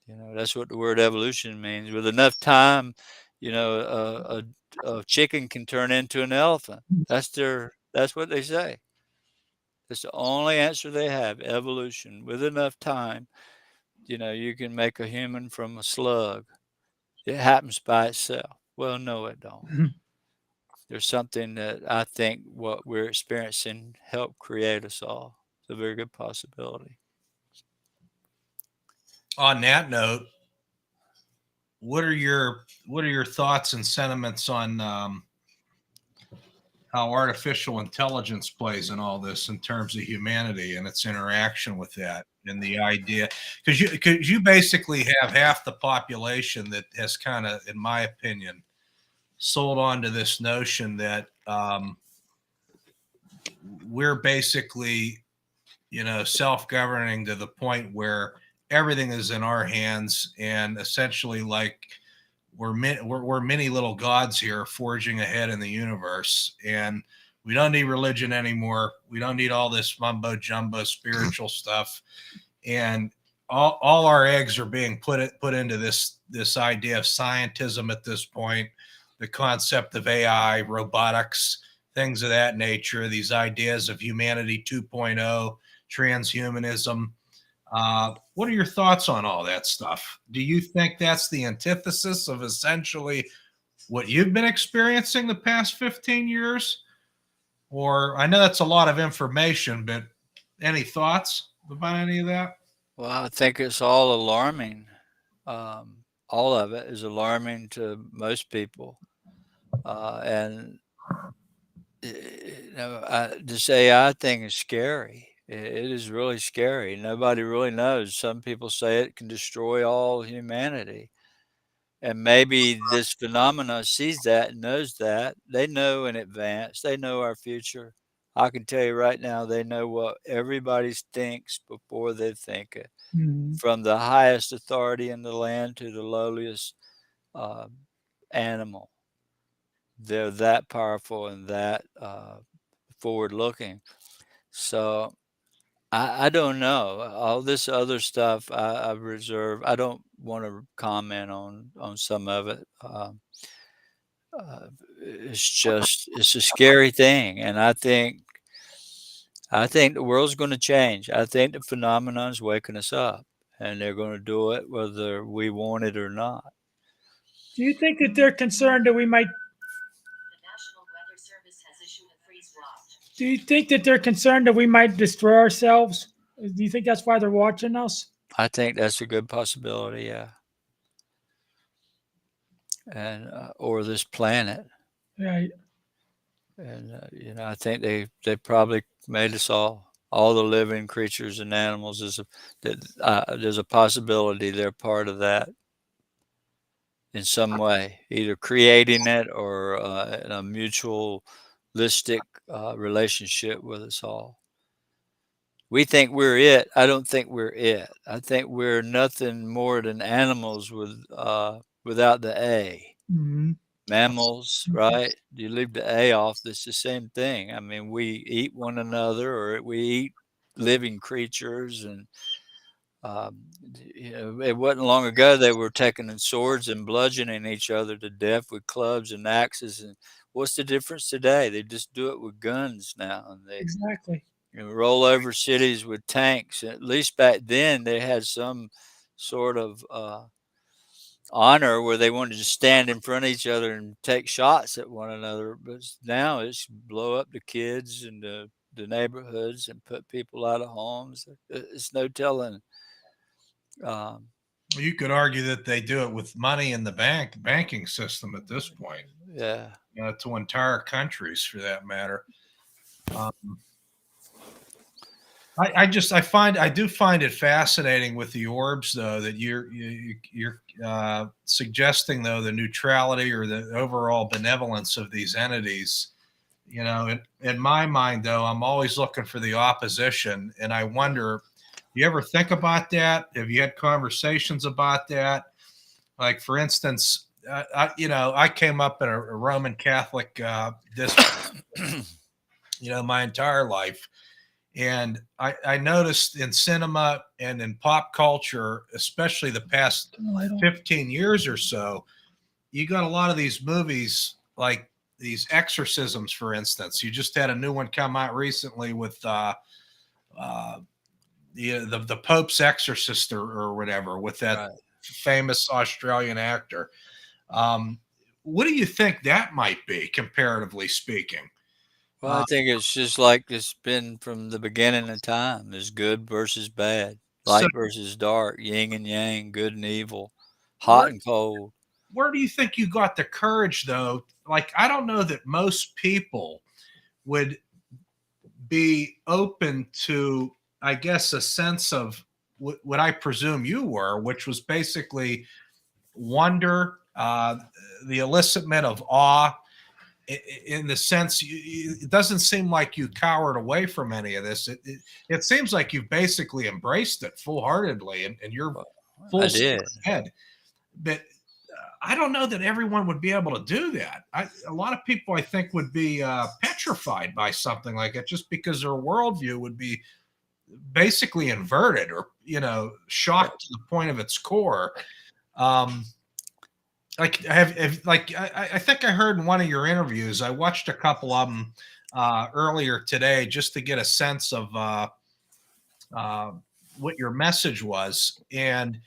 That's what the word evolution means. With enough time, a chicken can turn into an elephant. That's what they say. That's the only answer they have. Evolution. With enough time, you can make a human from a slug. It happens by itself. Well, no, it don't. Mhm. There's something that I think what we're experiencing helped create us all. It's a very good possibility. On that note, what are your thoughts and sentiments on how artificial intelligence plays in all this in terms of humanity and its interaction with that, and the idea, because you basically have half the population that has kind of, in my opinion, sold on to this notion that we're basically, self-governing to the point where everything is in our hands, and essentially like we're many little gods here forging ahead in the universe, and we don't need religion anymore. We don't need all this mumbo jumbo spiritual stuff, and all our eggs are being put into this idea of scientism at this point, the concept of AI, robotics, things of that nature, these ideas of humanity 2.0, transhumanism. What are your thoughts on all that stuff? Do you think that's the antithesis of essentially what you've been experiencing the past 15 years? Or I know that's a lot of information, but any thoughts about any of that? Well, I think it's all alarming. All of it is alarming to most people. And this AI thing is scary. It is really scary. Nobody really knows. Some people say it can destroy all humanity. And maybe this phenomena sees that and knows that. They know in advance. They know our future. I can tell you right now, they know what everybody thinks before they think it. Mhm. From the highest authority in the land to the lowliest animal. They're that powerful and that forward looking. So I don't know. All this other stuff I reserve. I don't want to comment on some of it. It's a scary thing, and I think the world's going to change. I think the phenomenon is waking us up, and they're going to do it whether we want it or not. Do you think that they're concerned that we might? The National Weather Service has issued a freeze watch. Do you think that they're concerned that we might destroy ourselves? Do you think that's why they're watching us? I think that's a good possibility, yeah. And or this planet, Right. and I think they probably made us all the living creatures and animals. There's a possibility they're part of that in some way, either creating it or in a mutualistic relationship with us all. We think we're it. I don't think we're it. I think we're nothing more than animals without the A. Mhm. Mammals, right? You leave the A off, it's the same thing. I mean, we eat one another, or we eat living creatures, and it wasn't long ago they were taking swords and bludgeoning each other to death with clubs and axes. And what's the difference today? They just do it with guns now, and they Exactly. roll over cities with tanks. At least back then, they had some sort of honor where they wanted to stand in front of each other and take shots at one another. But now it's blow up the kids and the neighborhoods and put people out of homes. It's no telling. You could argue that they do it with money in the banking system at this point. Yeah. To entire countries, for that matter. I do find it fascinating with the orbs, though, that you're suggesting, though, the neutrality or the overall benevolence of these entities. In my mind, though, I'm always looking for the opposition, and I wonder, you ever think about that? Have you had conversations about that? Like, for instance, I came up in a Roman Catholic district, my entire life. And I noticed in cinema and in pop culture, especially the past 15 years or so, you got a lot of these movies like these exorcisms, for instance. You just had a new one come out recently with the Pope's Exorcist or whatever, with that Right. famous Australian actor. What do you think that might be, comparatively speaking? Well, I think it's just like it's been from the beginning of time. There's good versus bad, So light versus dark, yin and yang, good and evil, hot where and cold. where do you think you got the courage, though? Like, I don't know that most people would be open to, I guess, a sense of what I presume you were, which was basically wonder, the elicitment of awe. In the sense, it doesn't seem like you cowered away from any of this. It seems like you've basically embraced it full heartedly, and you're Well, full I steam did. ahead. But I don't know that everyone would be able to do that. A lot of people, I think, would be petrified by something like it, just because their worldview would be basically inverted, or shocked to the point of its core. Um, like I think I heard in one of your interviews. I watched a couple of them earlier today, just to get a sense of uh, what your message was, and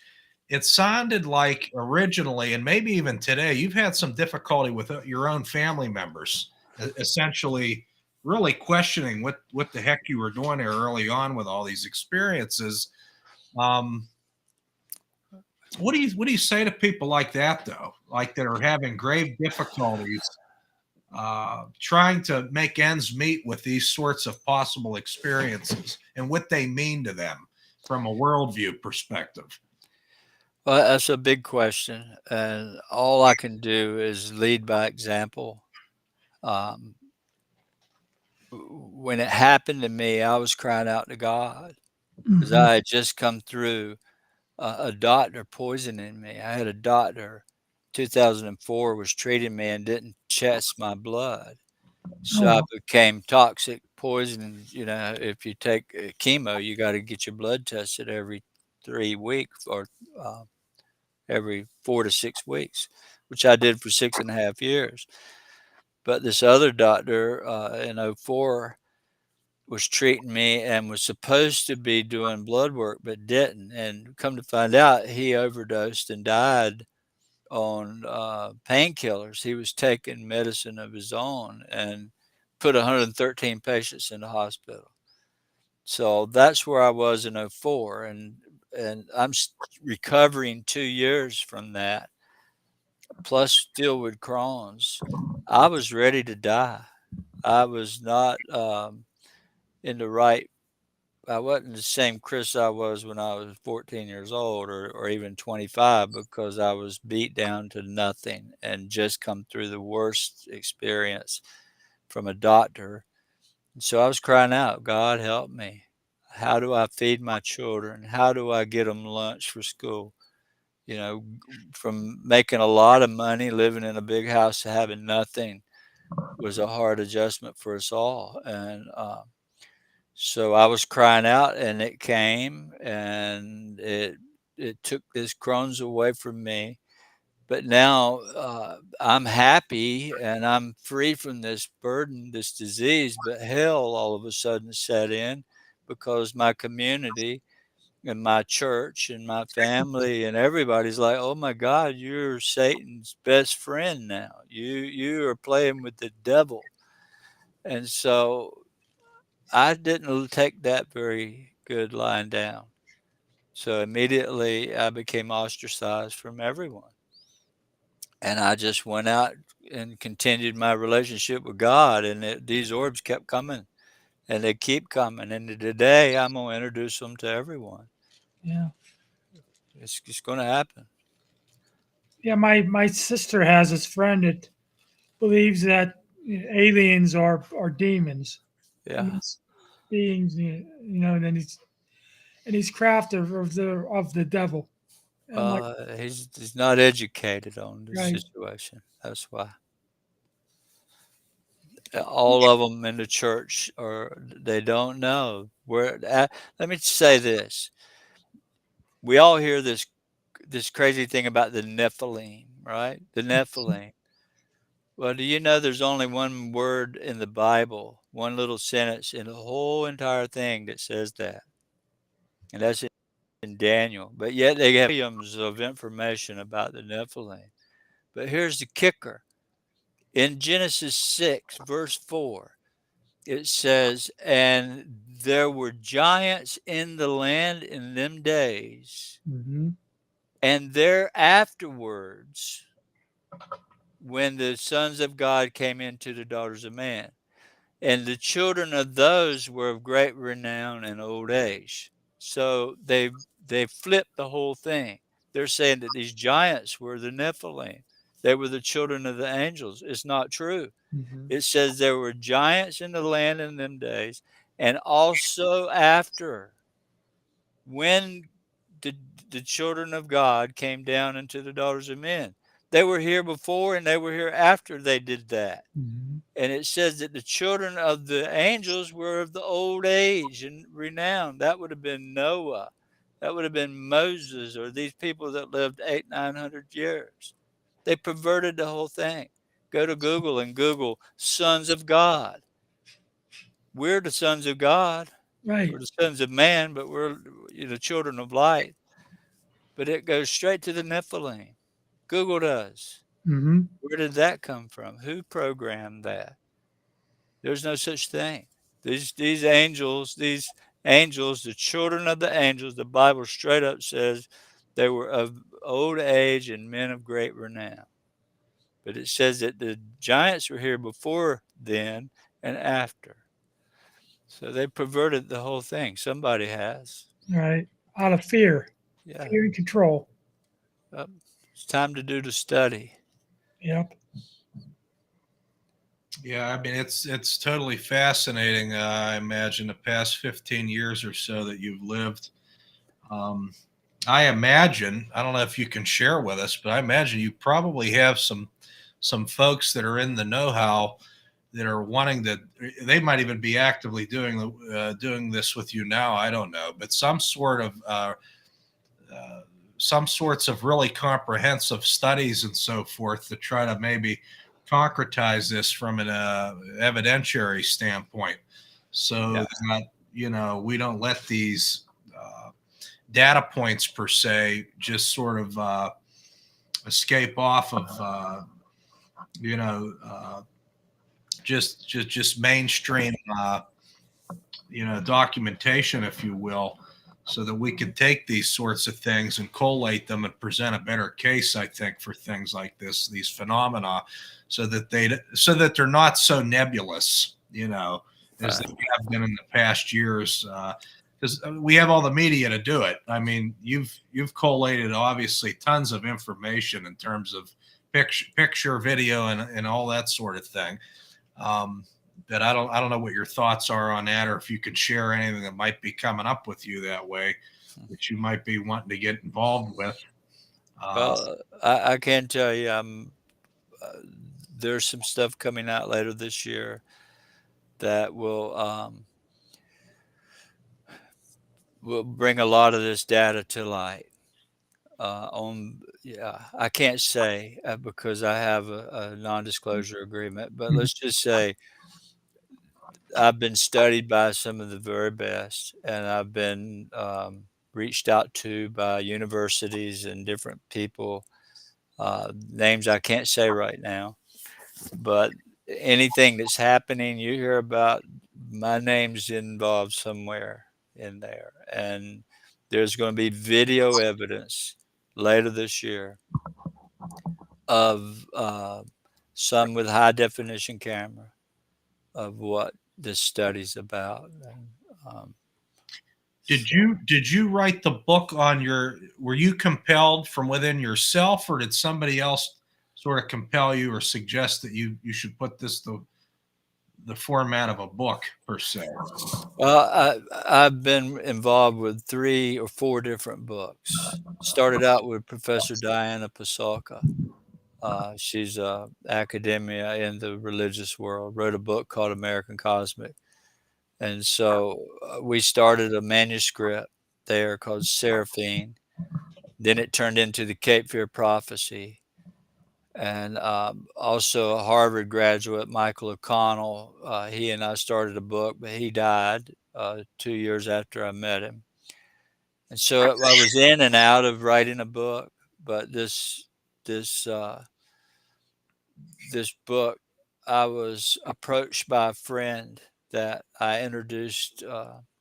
it sounded like originally, and maybe even today, you've had some difficulty with your own family members, essentially, really questioning what the heck you were doing there early on with all these experiences. Um, what do you say to people like that, though, like that are having grave difficulties trying to make ends meet with these sorts of possible experiences and what they mean to them from a worldview perspective? Well, that's a big question, and all I can do is lead by example. Um, when it happened to me, I was crying out to God because Mhm. I had just come through a doctor poisoning me. I had a doctor, 2004, was treating me and didn't test my blood. So I Oh, became toxic poison. If you take chemo, you got to get your blood tested every 3 weeks or uh, every 4 to 6 weeks, which I did for 6.5 years. But this other doctor in '04 was treating me and was supposed to be doing blood work, but didn't. And come to find out, he overdosed and died on painkillers. He was taking medicine of his own and put 113 patients in the hospital. So that's where I was in '04, and I'm recovering 2 years from that, plus still with Crohn's. I was ready to die. I was not in the right. I wasn't the same Chris I was when I was 14 years old, or even 25, because I was beat down to nothing and just come through the worst experience from a doctor. And so I was crying out, God help me. How do I feed my children? How do I get them lunch for school? You know, from making a lot of money, living in a big house to having nothing was a hard adjustment for us all. And so I was crying out, and it came, and it took this Crohn's away from me. But now I'm happy and I'm free from this burden, this disease. But hell all of a sudden set in because my community and my church and my family and everybody's like, "Oh my God, you're Satan's best friend now. You are playing with the devil." And so I didn't take that very good lying down. So immediately I became ostracized from everyone. And I just went out and continued my relationship with God, and these orbs kept coming. and they keep coming. And today, I'm going to introduce them to everyone. Yeah. It's going to happen. Yeah. My sister has this friend that believes that aliens are demons. Yeah. These beings, and then he's crafted of the devil. And like, He's not educated on the right, situation. That's why. All of them in the church, or they don't know where. Let me say this: we all hear this crazy thing about the Nephilim, right? The Nephilim. Well, do you know there's only one word in the Bible, one little sentence in the whole entire thing that says that, and that's in Daniel. But yet they have volumes of information about the Nephilim. But here's the kicker: in Genesis 6, verse 4. It says, and there were giants in the land in them days, hmm and there afterwards, when the sons of God came into the daughters of man. And the children of those were of great renown and old age. So they flipped the whole thing. They're saying that these giants were the Nephilim. They were the children of the angels. It's not true. hmm It says there were giants in the land in them days, and also after, when the, the children of God came down into the daughters of men. They were here before and they were here after they did that. hmm And it says that the children of the angels were of the old age and renown. That would have been Noah. That would have been Moses, or these people that lived 900 years. They perverted the whole thing. Go to Google and Google sons of God. We're the sons of God. right. We're the sons of man, but we're the children of light. But it goes straight to the Nephilim. Google does. hmm Where did that come from? Who programmed that? There's no such thing. These angels, the children of the angels, the Bible straight up says they were of old age and men of great renown. But it says that the giants were here before then and after. So they perverted the whole thing. Somebody has. Right. Out of fear, Yeah. fear and control. It's time to do the study. Yep. Yeah, I mean it's totally fascinating. I imagine the past 15 years or so that you've lived. I imagine, I don't know if you can share with us, but I imagine you probably have some folks that are in the know-how that are wanting to. They might even be actively doing this with you now. I don't know, but some sorts of really comprehensive studies and so forth to try to maybe concretize this from an evidentiary standpoint, so Yeah. that we don't let these data points per se just sort of escape off of just mainstream documentation, if you will, so that we can take these sorts of things and collate them and present a better case, I think, for things like this, these phenomena, so that they're not so nebulous, as they have been in the past years. Because we have all the media to do it. I mean, you've collated obviously tons of information in terms of picture, video, and all that sort of thing. That I don't know what your thoughts are on that, or if you could share anything that might be coming up with you that way, that you might be wanting to get involved with. Well, I can tell you, there's some stuff coming out later this year that will bring a lot of this data to light. I can't say because I have a non-disclosure agreement, but let's just say I've been studied by some of the very best, and I've been reached out to by universities and different people, names I can't say right now, but anything that's happening, you hear about, my name's involved somewhere in there. And there's going to be video evidence later this year of some with high definition camera of what this study's about. And, Did you write the book on your? Were you compelled from within yourself, or did somebody else sort of compel you or suggest that you should put this the format of a book per se? Well, I've been involved with 3 or 4 different books. Started out with Professor Diana Pasulka. She's a academia in the religious world. Wrote a book called American Cosmic, and so we started a manuscript there called Seraphine. Then it turned into the Cape Fear Prophecy, and also a Harvard graduate, Michael O'Connell. He and I started a book, but he died 2 years after I met him. And so I was in and out of writing a book, but this this book, I was approached by a friend that I introduced.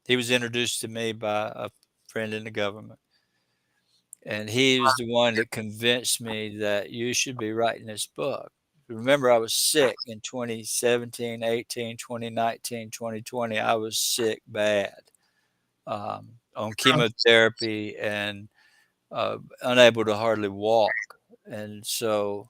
He was introduced to me by a friend in the government. And he was the one that convinced me that you should be writing this book. Remember, I was sick in 2017, 18, 2019, 2020. I was sick bad on chemotherapy and unable to hardly walk. And so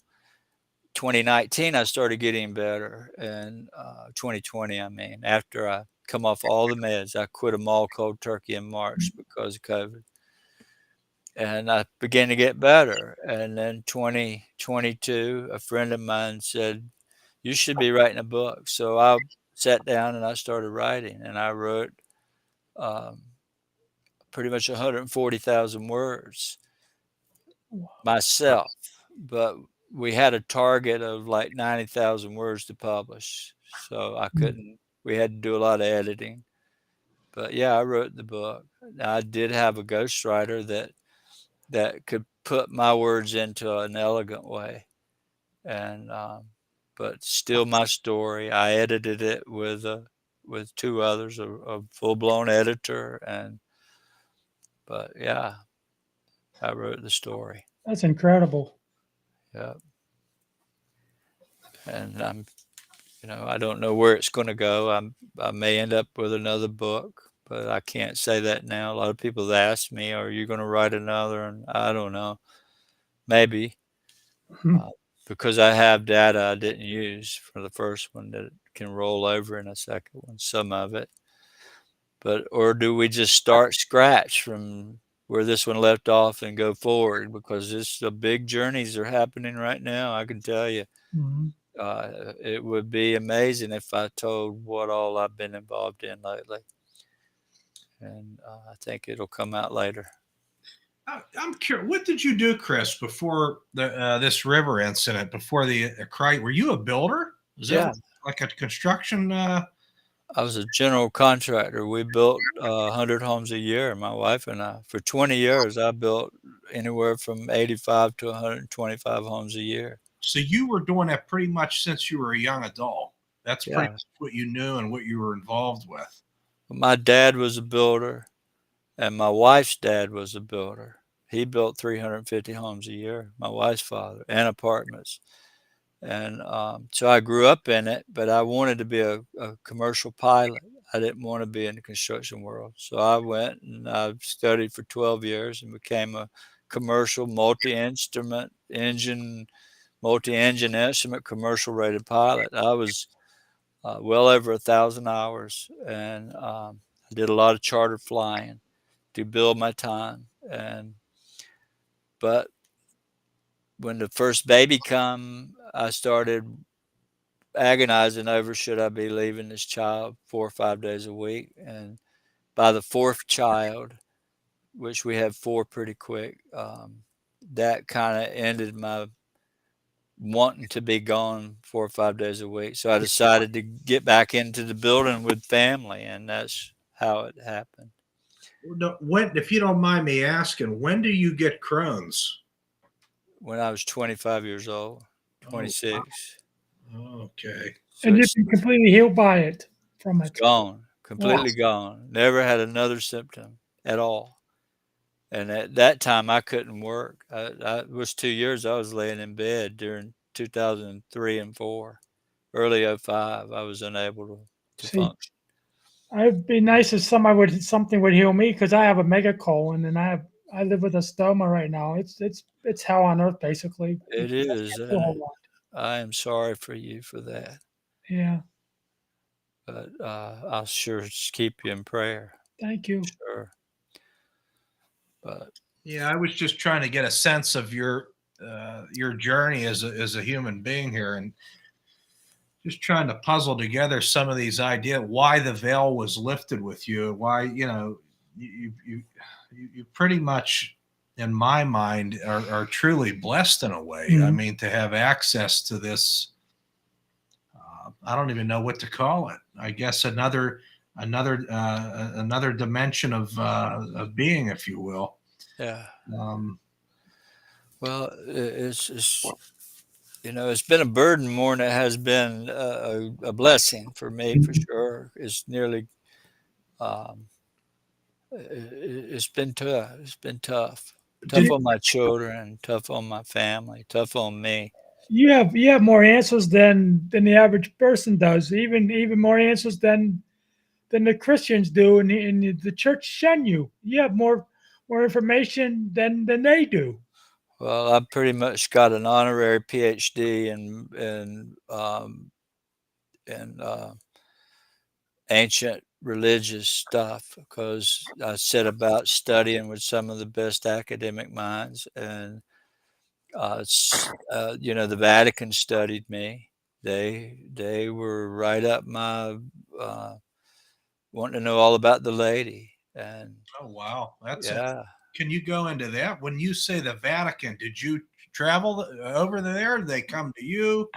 2019, I started getting better. And 2020, I mean, after I come off all the meds, I quit them all cold turkey in March because of COVID. And I began to get better. And then 2022, a friend of mine said, you should be writing a book. So I sat down and I started writing. And I wrote pretty much 140,000 words myself. But we had a target of like 90,000 words to publish. So I couldn't, we had to do a lot of editing. But yeah, I wrote the book. I did have a ghostwriter that could put my words into an elegant way, and but still my story. I edited it with 2 others, a full-blown editor, but yeah, I wrote the story. That's incredible. Yeah, and I don't know where it's going to go. I may end up with another book, but I can't say that now. A lot of people have asked me, "Are you going to write another?" And I don't know. Maybe. Because I have data I didn't use for the first one that can roll over in a second one, some of it. Or do we just start scratch from where this one left off and go forward? Because the big journeys are happening right now, I can tell you. Mhm. It would be amazing if I told what all I've been involved in lately. And I think it'll come out later. I'm curious. What did you do, Chris, before this river incident? Before the crisis, were you a builder? Was Yeah. that like a construction? I was a general contractor. We built 100 homes a year, my wife and I. For 20 years, I built anywhere from 85 to 125 homes a year. So you were doing that pretty much since you were a young adult. That's pretty Yeah. much what you knew and what you were involved with. My dad was a builder, and my wife's dad was a builder. He built 350 homes a year, my wife's father, and apartments. And so I grew up in it, but I wanted to be a commercial pilot. I didn't want to be in the construction world. So I went and I studied for 12 years and became a commercial multi-engine instrument commercial rated pilot. I was well over 1,000 hours, and I did a lot of charter flying to build my time. But when the first baby come, I started agonizing over should I be leaving this child 4 or 5 days a week. And by the 4th child, which we had 4 pretty quick, that kind of ended my wanting to be gone 4 or 5 days a week. So I decided to get back into the building with family, and that's how it happened. When, if you don't mind me asking, when do you get Crohn's? When I was 25 years old, 26. Okay. So And it's you've been completely healed by it from it. gone, completely gone. Never had another symptom at all. And at that time, I couldn't work. It was 2 years I was laying in bed during 2003 and 4. Early 05, I was unable to See, function. it'd be nice if something would heal me because I have a megacolon and I live with a stoma right now. It's hell on earth basically. It is, A whole and lot. I am sorry for you for that. Yeah. But I'll sure keep you in prayer. Thank you. Sure. But Yeah, I was just trying to get a sense of your journey as a human being here, and just trying to puzzle together some of these ideas. Why the veil was lifted with you? Why you pretty much, in my mind, are truly blessed in a way. I Mhm. mean, to have access to this. I don't even know what to call it. I guess another dimension of being, if you will. yeah, Um, well, it's it's been a burden more than it has been a blessing for me for sure. It's nearly um, it's been tough. It's been tough. Tough Did on my children, tough on my family, tough on me. you have more answers than the average person does. Even more answers than the Christians do, and the church shun you. You have more information than they do. Well, I pretty much got an honorary PhD in ancient religious stuff because I set about studying with some of the best academic minds, and the Vatican studied me. They were right up my wanting to know all about the lady, and oh wow, yeah, can you go into that? When you say the Vatican, did you travel over there? Did they come to you?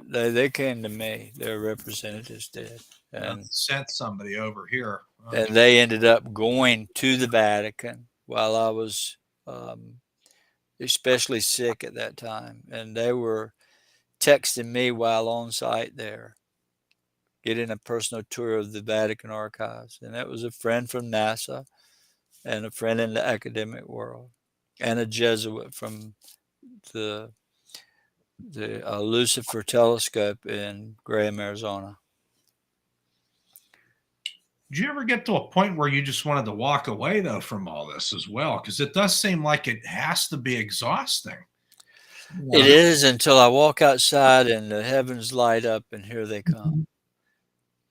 they came to me. Their representatives did, and Sent somebody over here. and they ended up going to the Vatican while I was especially sick at that time, and they were texting me while on site there, getting a personal tour of the Vatican archives, and that was a friend from NASA and a friend in the academic world, and a Jesuit from the Lucifer Telescope in Graham, Arizona. Did you ever get to a point where you just wanted to walk away though from all this as well? Because it does seem like it has to be exhausting. It is until I walk outside and the heavens light up and here they come.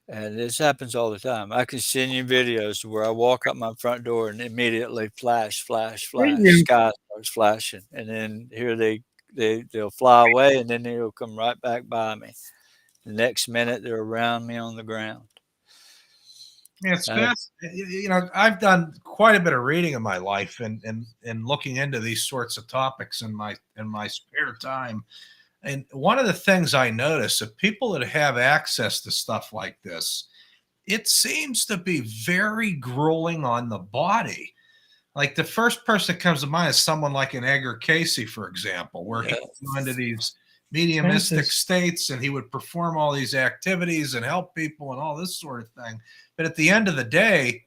And this happens all the time. I can send you videos where I walk up my front door and immediately flash, flash, Thank flash, you. sky starts flashing, and then here they'll fly away, and then they'll come right back by me. The next minute they're around me on the ground. Yeah, it's fast. I've done quite a bit of reading in my life and looking into these sorts of topics in my spare time. And one of the things I notice of people that have access to stuff like this, it seems to be very grueling on the body. Like the first person that comes to mind is someone like an Edgar Casey, for example, where he would go into these mediumistic Trances. states and he would perform all these activities and help people and all this sort of thing. But at the end of the day,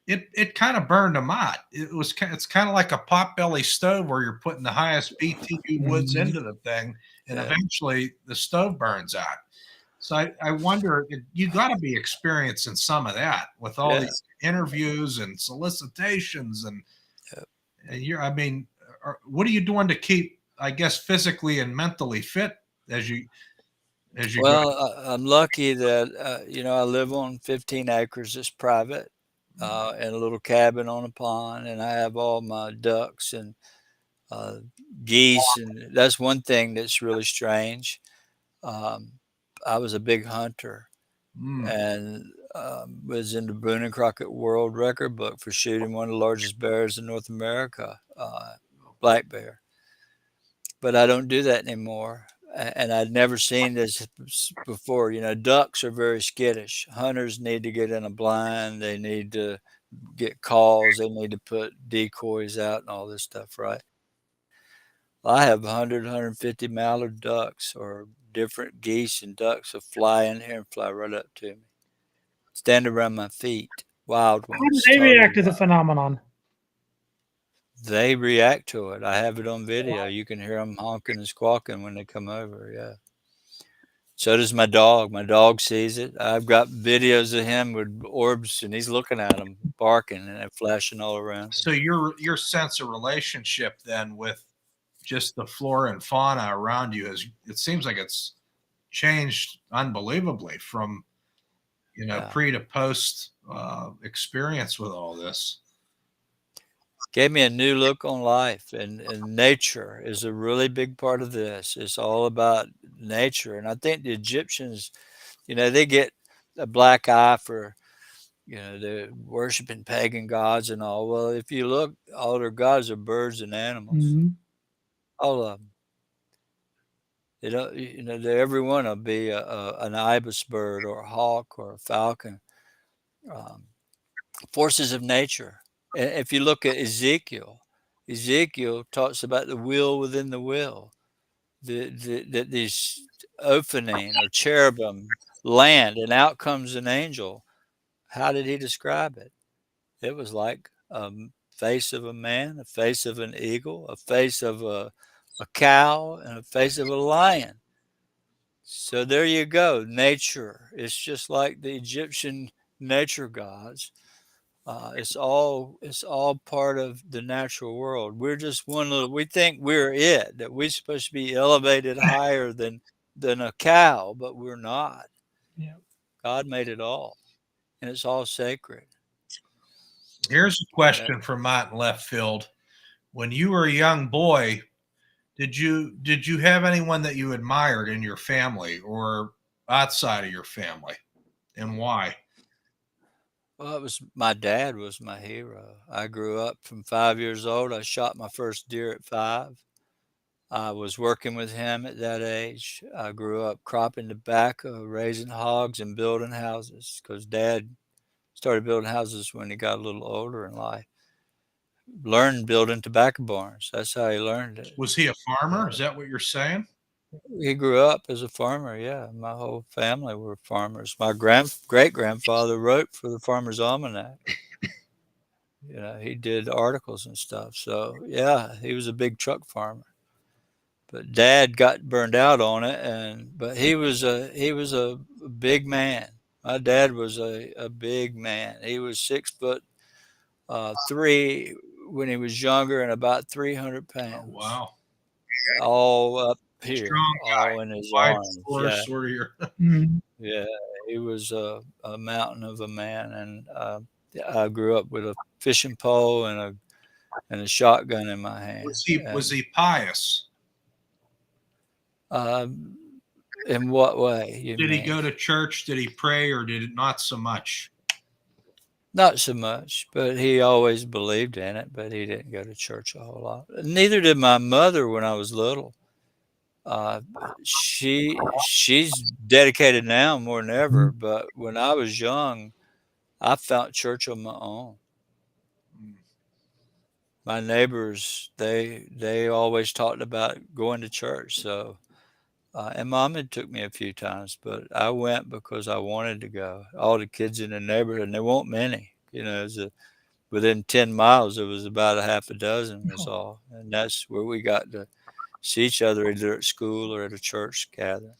it kind of burned him out. It's kind of like a potbelly stove where you're putting the highest BTU woods into the thing, and Yeah. eventually the stove burns out. So I wonder, you got to be experiencing some of that with all Yeah. these interviews and solicitations and I mean, what are you doing to keep, I guess, physically and mentally fit as you go? Well, I'm lucky that I live on 15 acres. It's private, in a little cabin on a pond, and I have all my ducks and geese, and that's one thing that's really strange. Um, I was a big hunter Mm. and was in the Boone and Crockett World Record book for shooting one of the largest bears in North America, black bear. But I don't do that anymore. And I'd never seen this before. Ducks are very skittish. Hunters need to get in a blind. They need to get calls. They need to put decoys out and all this stuff, right? I have 100, 150 mallard ducks or different geese and ducks will fly in here and fly right up to me, stand around my feet, wild How do ones. they Totally react to the wild. phenomenon? They react to it. I have it on video. You can hear them honking and squawking when they come over. Yeah. So does my dog. My dog sees it. I've got videos of him with orbs, and he's looking at them, barking, and they're flashing all around So him. your sense of relationship then with just the flora and fauna around you is, it seems like it's changed unbelievably from, Yeah. pre to post experience with all this. Gave me a new look on life, and nature is a really big part of this. It's all about nature, and I think the Egyptians, they get a black eye for, they're worshiping pagan gods and all. Well, if you look, all their gods are birds and animals, Hmm. all of them. They don't, every one will be an ibis bird or a hawk or a falcon, um, forces of nature. And if you look at Ezekiel, Ezekiel talks about the will within the will, that these opening or cherubim land, and out comes an angel. How did he describe it? It was like a face of a man, a face of an eagle, a face of a cow, and a face of a lion. So there you go. Nature. It's just like the Egyptian nature gods. It's all part of the natural world. We're just one little. We think we're it. That we're supposed to be elevated higher than a cow, but we're not. Yeah. God made it all, and it's all sacred. Here's a And that, question from Matt in left field. When you were a young boy, did you have anyone that you admired in your family or outside of your family, and why? well, it was my dad was my hero. I grew up from 5 years old. I shot my first deer at 5. I was working with him at that age. I grew up cropping tobacco, raising hogs, and building houses because Dad started building houses when he got a little older in life. Learned building tobacco barns. That's how he learned it. Was he a farmer? Yeah. Is that what you're saying? He grew up as a farmer. Yeah, my whole family were farmers. My great grandfather wrote for the Farmer's Almanac. He did articles and stuff. So yeah, he was a big truck farmer. But Dad got burned out on it, but he was a big man. My dad was a big man. He was 6 foot 3 when he was younger and about 300 Oh pounds, wow, all up here, strong guy, all in his 5 arms. four, Yeah, sort of your. Mhm. yeah. He was a mountain of a man, and I grew up with a fishing pole and a shotgun in my hand. Was he pious? Um, in what way you Did he mean? go to church? Did he pray, or did it not so much? Not so much, but he always believed in it, but he didn't go to church a whole lot. Neither did my mother when I was little. Uh, she's dedicated now more than ever, but when I was young, I found church on my own. My neighbors, they always talked about going to church, so and mom had took me a few times, but I went because I wanted to go. All the kids in the neighborhood, and there weren't many, within 10 miles, there was about a half a dozen was all. And that's where we got to see each other either at school or at a church gathering.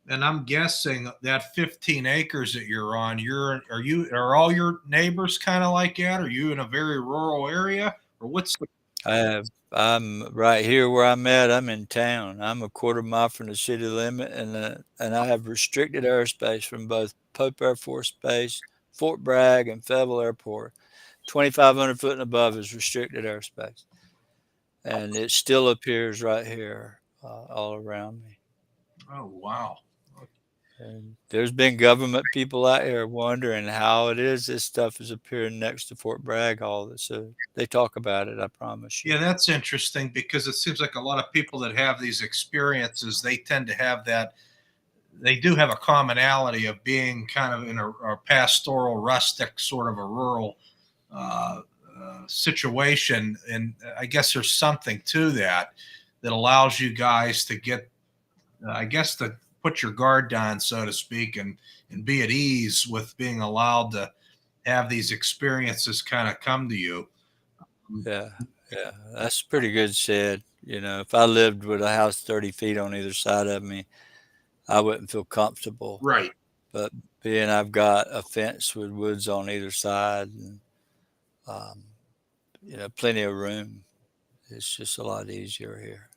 And I'm guessing that 15 acres that you're on, are all your neighbors kind of like that? Are you in a very rural area, or what's the? I'm right here where I'm at. I'm in town. I'm a quarter mile from the city limit, and I have restricted airspace from both Pope Air Force Base, Fort Bragg, and Fayetteville Airport. 2,500 foot and above is restricted airspace, and it still appears right here all around me. Oh wow. And there's been government people out here wondering how it is this stuff is appearing next to Fort Bragg. All this, so they talk about it. I promise you. Yeah, that's interesting because it seems like a lot of people that have these experiences, they tend to have that. They do have a commonality of being kind of in a pastoral, rustic, sort of a rural uh, situation, and I guess there's something to that allows you guys to get, I guess, to put your guard down, so to speak, and be at ease with being allowed to have these experiences kind of come to you. Yeah, yeah, that's pretty good said. If I lived with a house 30 feet on either side of me, I wouldn't feel comfortable. Right. But being I've got a fence with woods on either side and, um, plenty of room, it's just a lot easier here.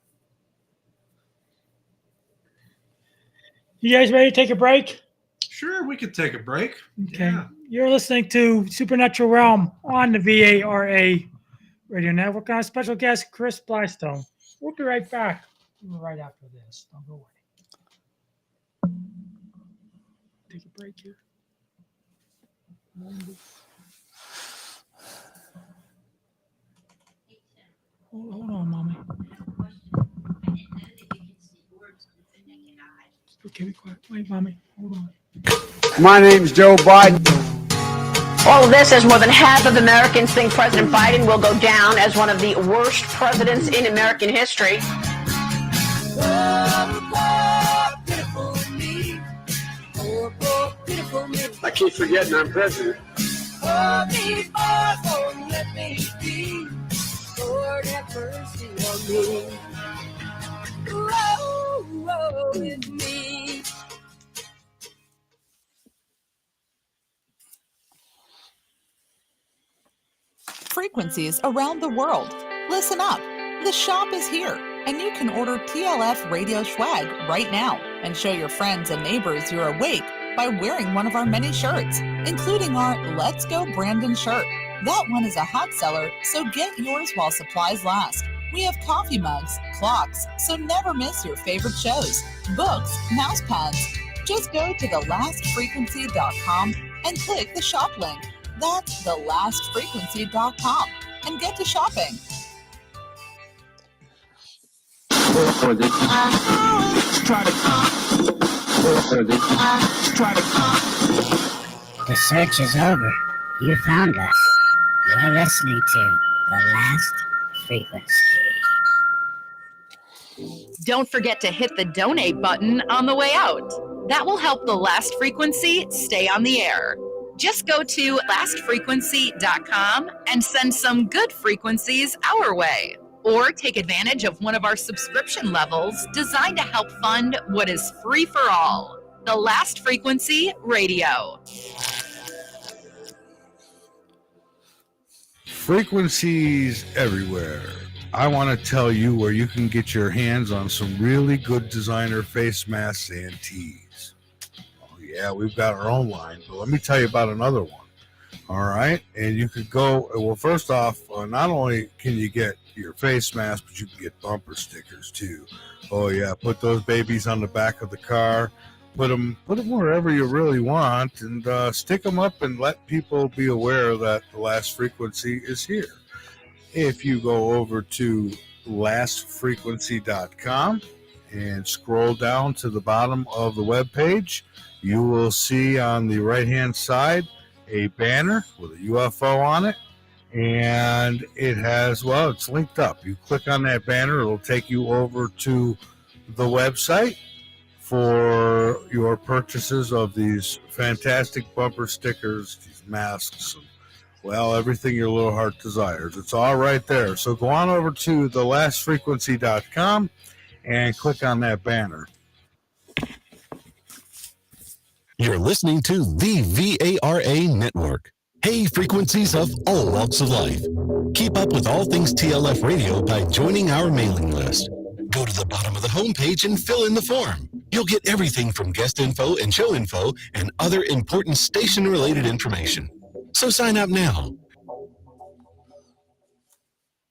You guys ready to take a break? Sure, we could take a break. Okay. Yeah. You're listening to Supernatural Realm on the VARA Radio Network. Our special guest, Chris Blystone. We'll be right back right after this. Don't go away. Take a break here. Hold on, Mommy. Okay, be quiet. Wait, Mommy. Hold on. My name's Joe Biden. All of this as more than half of Americans think President Biden will go down as one of the worst presidents in American history. I keep forgetting I'm president. Frequencies around the world. Listen up. The shop is here, and you can order TLF radio swag right now and show your friends and neighbors you're awake by wearing one of our many shirts, including our Let's Go Brandon shirt. That one is a hot seller, so get yours while supplies last. We have coffee mugs, clocks, so never miss your favorite shows, books, mouse pads. Just go to thelastfrequency.com and click the shop link. That's thelastfrequency.com and get to shopping. The search is over. You found us. You're listening to The Last Frequency. Don't forget to hit the donate button on the way out. That will help The Last Frequency stay on the air. Just go to lastfrequency.com and send some good frequencies our way. Or take advantage of one of our subscription levels designed to help fund what is free for all. The Last Frequency Radio. Frequencies everywhere. I want to tell you where you can get your hands on some really good designer face masks and tees. Oh yeah, we've got our own line, but let me tell you about another one. All right, and you could go, well, first off, not only can you get your face mask, but you can get bumper stickers too. Oh yeah, put those babies on the back of the car, put them wherever you really want, and stick them up and let people be aware that The Last Frequency is here. If you go over to lastfrequency.com and scroll down to the bottom of the webpage, you will see on the right-hand side a banner with a UFO on it, and it has, well, it's linked up. You click on that banner, it'll take you over to the website for your purchases of these fantastic bumper stickers, these masks, and, well, everything your little heart desires. It's all right there. So go on over to thelastfrequency.com and click on that banner. You're listening to the VARA Network. Hey, frequencies of all walks of life. Keep up with all things TLF Radio by joining our mailing list. Go to the bottom of the homepage and fill in the form. You'll get everything from guest info and show info and other important station-related information. So sign up now.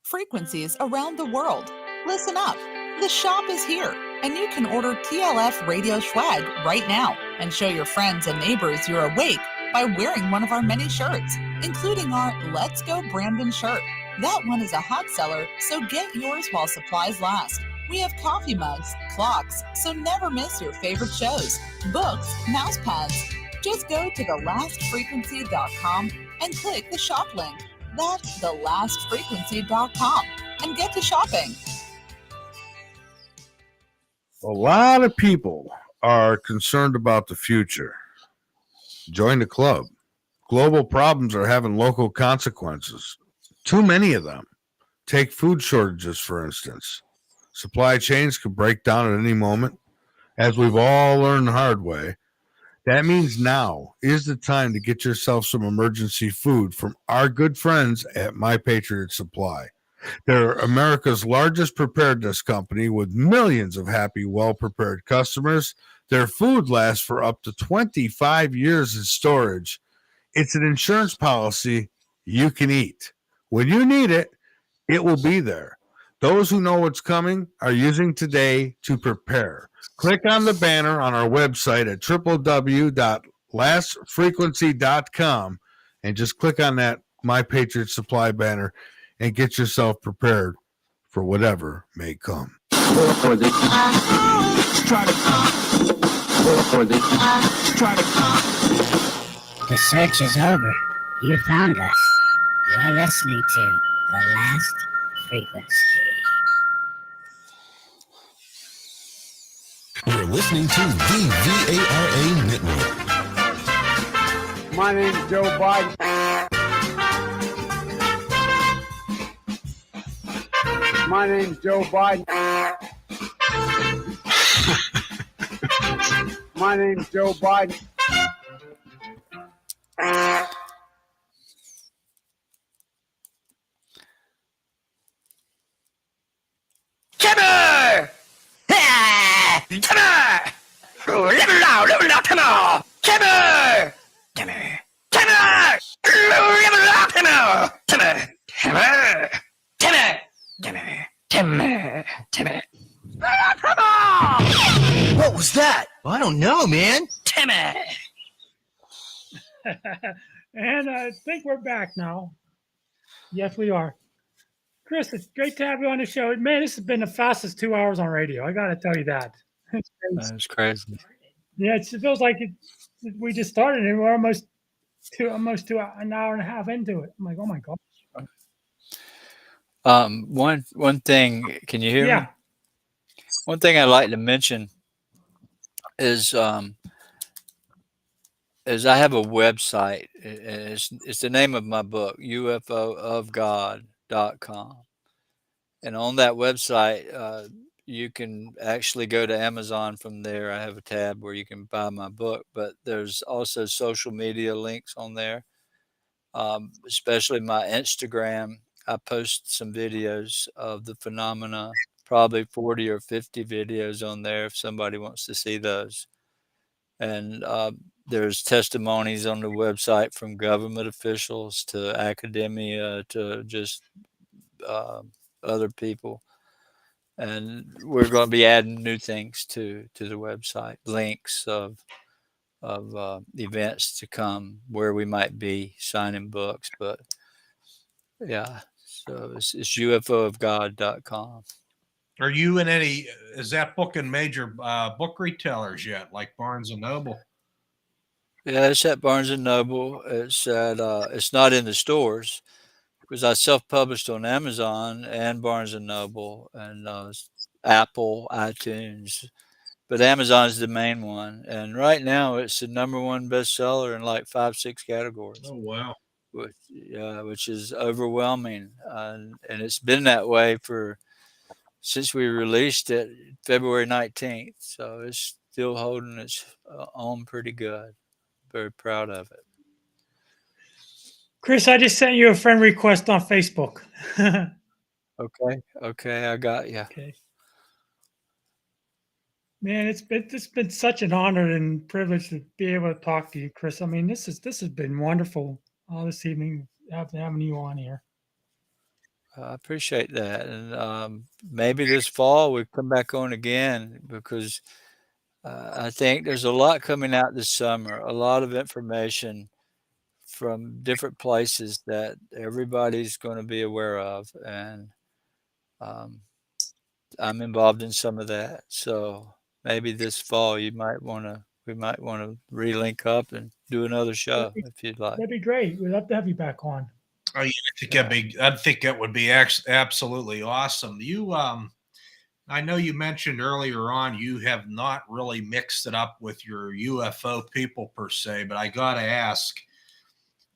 Frequencies around the world. Listen up. The shop is here, and you can order TLF radio swag right now and show your friends and neighbors you're awake by wearing one of our many shirts, including our Let's Go Brandon shirt. That one is a hot seller, so get yours while supplies last. We have coffee mugs, clocks, so never miss your favorite shows, books, mouse pads. Just go to thelastfrequency.com and click the shop link. That's thelastfrequency.com and get to shopping. A lot of people are concerned about the future. Join the club. Global problems are having local consequences. Too many of them. Take food shortages, for instance. Supply chains could break down at any moment. as we've all learned the hard way, that means now is the time to get yourself some emergency food from our good friends at My Patriot Supply. They're America's largest preparedness company with millions of happy, well-prepared customers. Their food lasts for up to 25 years in storage. It's an insurance policy you can eat. When you need it, it will be there. Those who know what's coming are using today to prepare. Click on the banner on our website at www.lastfrequency.com and just click on that My Patriot Supply banner and get yourself prepared for whatever may come. The search is over. You found us. You're listening to The Last Frequency. You're listening to the VARA Network. My name's Joe Biden. My name's Joe Biden. My name's Joe Biden. Timber! Timber! Live loud, Timber! Timber! Timber! Timber! Live loud, Timber! Timber! Timber! Timber! Timber! Timber! Timber! What was that? I don't know, man. Timber! And I think we're back now. Yes, we are. Chris, it's great to have you on the show. Man, this has been the fastest 2 hours on radio. I got to tell you that. It's crazy. That's crazy. Yeah, it feels like we just started and we're almost to an hour and a half into it. I'm like, oh my God. One thing, can you hear Yeah. me? One thing I'd like to mention is I have a website. It's the name of my book, UFOofGod.com. And on that website, you can actually go to Amazon from there. I have a tab where you can buy my book, but there's also social media links on there, especially my Instagram. I post some videos of the phenomena, probably 40 or 50 videos on there if somebody wants to see those. And there's testimonies on the website from government officials to academia to just other people. And we're going to be adding new things to the website, links of events to come, where we might be signing books. But yeah, so it's UFOofGod.com. Are you in any? Is that book in major book retailers yet, like Barnes and Noble? Yeah, it's at Barnes and Noble. It's at it's not in the stores because I self-published on Amazon and Barnes and Noble and Apple, iTunes, but Amazon's the main one. And right now, it's the #1 bestseller in like 5-6 categories. Oh wow! Which is overwhelming, and it's been that way since we released it February 19th. So it's still holding its own pretty good. Very proud of it. Chris, I just sent you a friend request on Facebook. Okay, I got you. Okay. Man, it's been such an honor and privilege to be able to talk to you, Chris. I mean, this has been wonderful this evening having you on here. I appreciate that, and maybe this fall we come back on again because I think there's a lot coming out this summer. A lot of information from different places that everybody's going to be aware of, and I'm involved in some of that. So maybe this fall we might want to re-link up and do another show if you'd like. That'd be great. We'd love to have you back on. Oh, yeah, I think that would be absolutely awesome. You, I know you mentioned earlier on you have not really mixed it up with your UFO people per se, but I got to ask,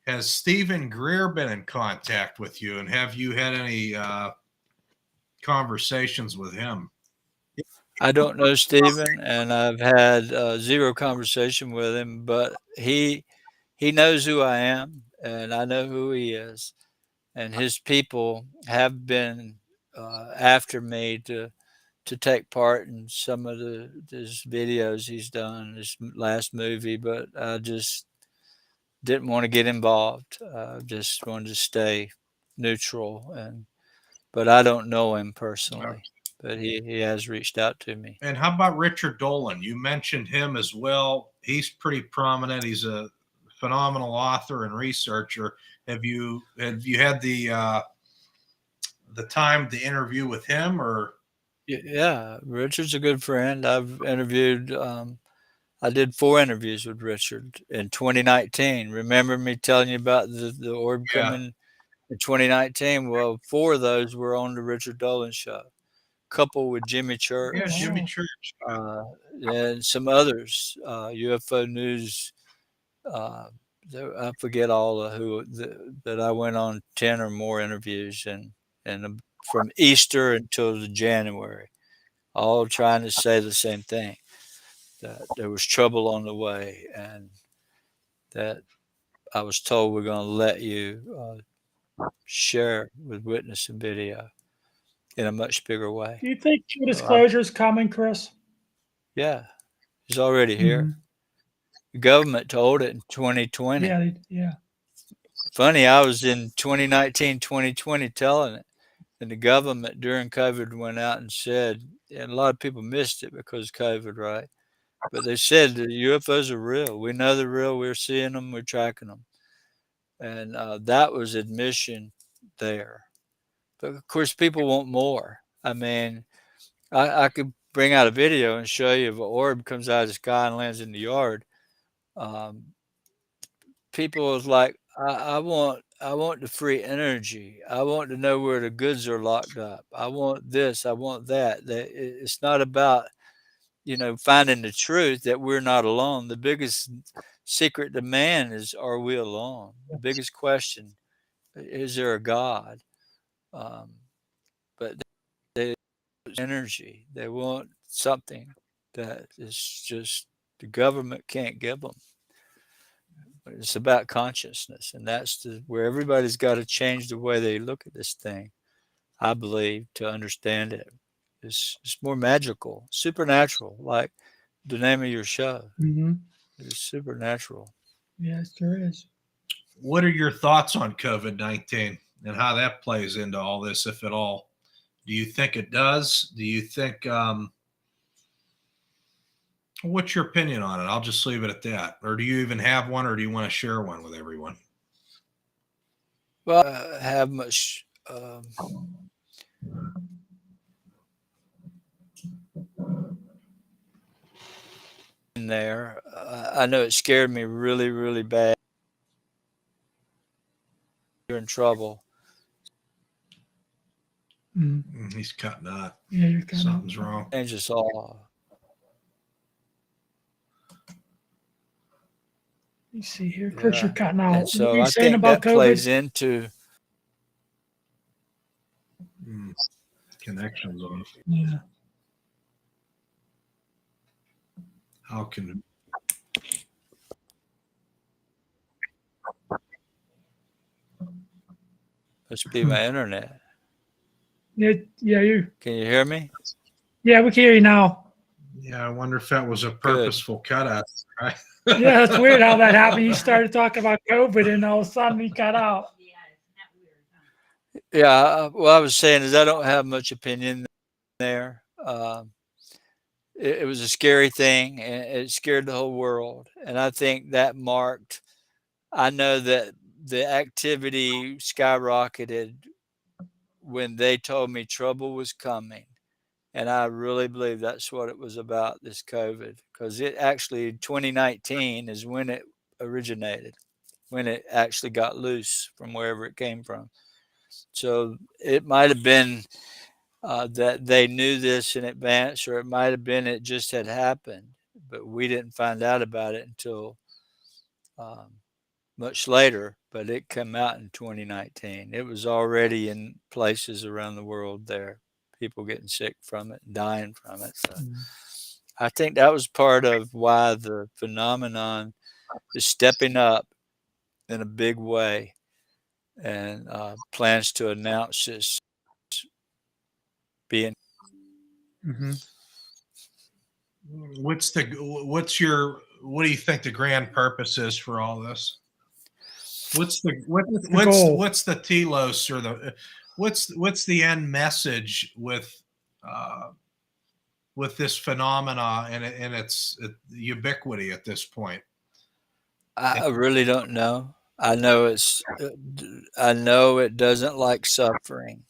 has Stephen Greer been in contact with you, and have you had any conversations with him? I don't know Stephen, and I've had zero conversation with him, but he knows who I am, and I know who he is, and his people have been after me to take part in some of his videos he's done, his last movie, but I just didn't want to get involved. Just wanted to stay neutral, but I don't know him personally, but he has reached out to me. And how about Richard Dolan? You mentioned him as well. He's pretty prominent. He's a phenomenal author and researcher. Have you had the time to interview with him, or? Yeah, Richard's a good friend. I've interviewed. I did 4 interviews with Richard in 2019. Remember me telling you about the orb coming in 2019? Well, 4 of those were on the Richard Dolan show. Couple with Jimmy Church. Yeah, Jimmy Church. And some others. UFO News. I forget all of who that I went on 10 or more interviews and from Easter until the January, all trying to say the same thing, that there was trouble on the way, and that I was told we're going to let you share with witness and video in a much bigger way. Do you think disclosure is coming, Chris? Yeah, it's already here. Mhm. The government told it in 2020. Yeah. Funny, I was in 2019, 2020 telling it. And the government during COVID went out and said, and a lot of people missed it because of COVID, right? But they said the UFOs are real. We know they're real. We're seeing them. We're tracking them. And that was admission there. But of course, people want more. I mean, I could bring out a video and show you if an orb comes out of the sky and lands in the yard. People was like, I want the free energy. I want to know where the goods are locked up. I want this. I want that. It's not about, finding the truth that we're not alone. The biggest secret to man is, are we alone? The biggest question, is there a God? But they energy. They want something that is just the government can't give them. It's about consciousness, and that's where everybody's got to change the way they look at this thing, I believe, to understand it. It's more magical, supernatural, like the name of your show. Mm-hmm. It's supernatural. Yes, there is. What are your thoughts on COVID-19 and how that plays into all this, if at all? Do you think it does? Do you think what's your opinion on it? I'll just leave it at that. Or do you even have one, or do you want to share one with everyone? Well, I have much in there. I know it scared me really, really bad. You're in trouble. He's cutting up. Yeah, you're cutting up. Something's wrong. Change us all. Let me see here. Chris, Yeah. you're cutting out. And What so were you I saying think about that COVID? plays into Connections on. Yeah. How can must be my internet. Yeah, you. Can you hear me? Yeah, we can hear you now. Yeah, I wonder if that was a purposeful cutout. Right? Yeah, that's weird how that happened. You started talking about COVID, and all of a sudden he cut out. Yeah. What I was saying is I don't have much opinion there. It was a scary thing, and it scared the whole world. And I think that marked. I know that the activity skyrocketed when they told me trouble was coming. And I really believe that's what it was about, this COVID, because it actually, 2019 is when it originated, when it actually got loose from wherever it came from. So it might have been that they knew this in advance, or it might have been it just had happened, but we didn't find out about it until much later. But it came out in 2019. It was already in places around the world there. people getting sick from it, dying from it. So I think that was part of why the phenomenon is stepping up in a big way, and plans to announce this being. What do you think the grand purpose is for all this? What's the goal? what's the telos, or what's the end message with this phenomena and its ubiquity at this point? I really don't know. I know I know it doesn't like suffering.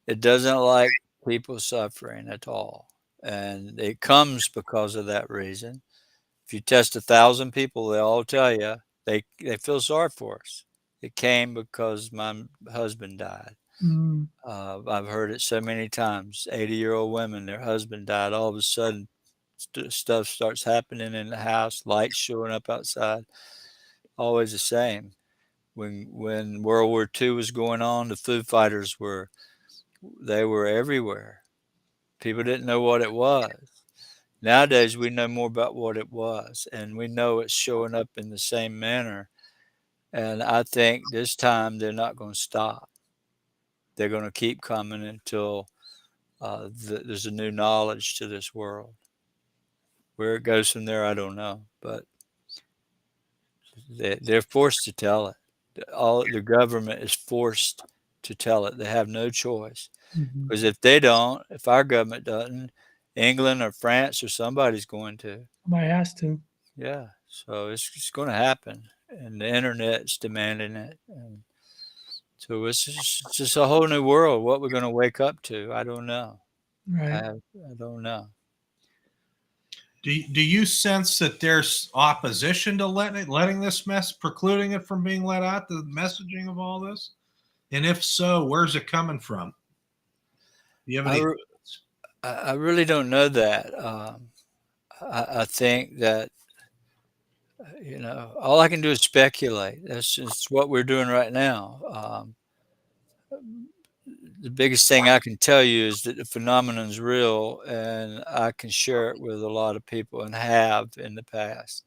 It doesn't like people suffering at all. And it comes because of that reason. If you test 1,000 people, they all tell you they feel sorry for us. It came because my husband died. I've heard it so many times. 80-year-old women, their husband died. All of a sudden, stuff starts happening in the house, lights showing up outside. Always the same. When World War II was going on, the Foo Fighters were everywhere. People didn't know what it was. Nowadays, we know more about what it was, and we know it's showing up in the same manner. And I think this time they're not going to stop. They're going to keep coming until there's a new knowledge to this world. Where it goes from there, I don't know. But they're forced to tell it. The government is forced to tell it. They have no choice. Because if our government doesn't, England or France or somebody's going to. Somebody has to. Yeah. So it's going to happen. And the internet's demanding it. And so it's just a whole new world. What we're going to wake up to, I don't know. Right. I don't know. Do you sense that there's opposition to letting this precluding it from being let out, the messaging of all this? And if so, where's it coming from? Do you have any? I really don't know that. I think that, all I can do is speculate. That's just what we're doing right now. The biggest thing I can tell you is that the phenomenon is real, and I can share it with a lot of people and have in the past.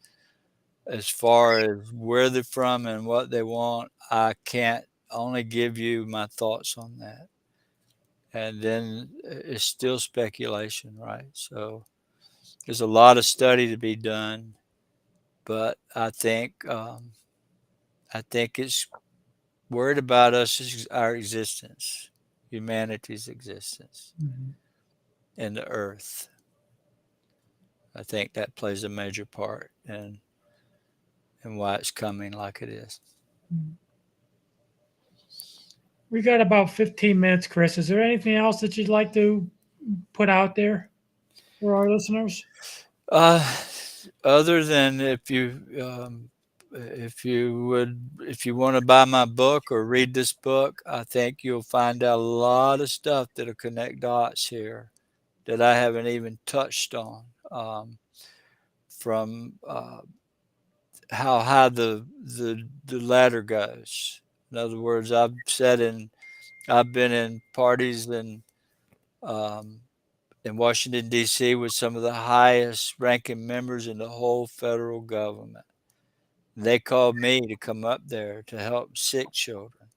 As far as where they're from and what they want, I can't only give you my thoughts on that. And then it's still speculation, right? So there's a lot of study to be done, but I think it's worried about us, our existence, humanity's existence, and the earth. I think that plays a major part in why it's coming like it is. We got about 15 minutes, Chris. Is there anything else that you'd like to put out there for our listeners? Other than if you want to buy my book or read this book, I think you'll find out a lot of stuff that'll connect dots here that I haven't even touched on. From how high the ladder goes. In other words, I've been in parties in Washington, D.C. with some of the highest ranking members in the whole federal government. They called me to come up there to help sick children.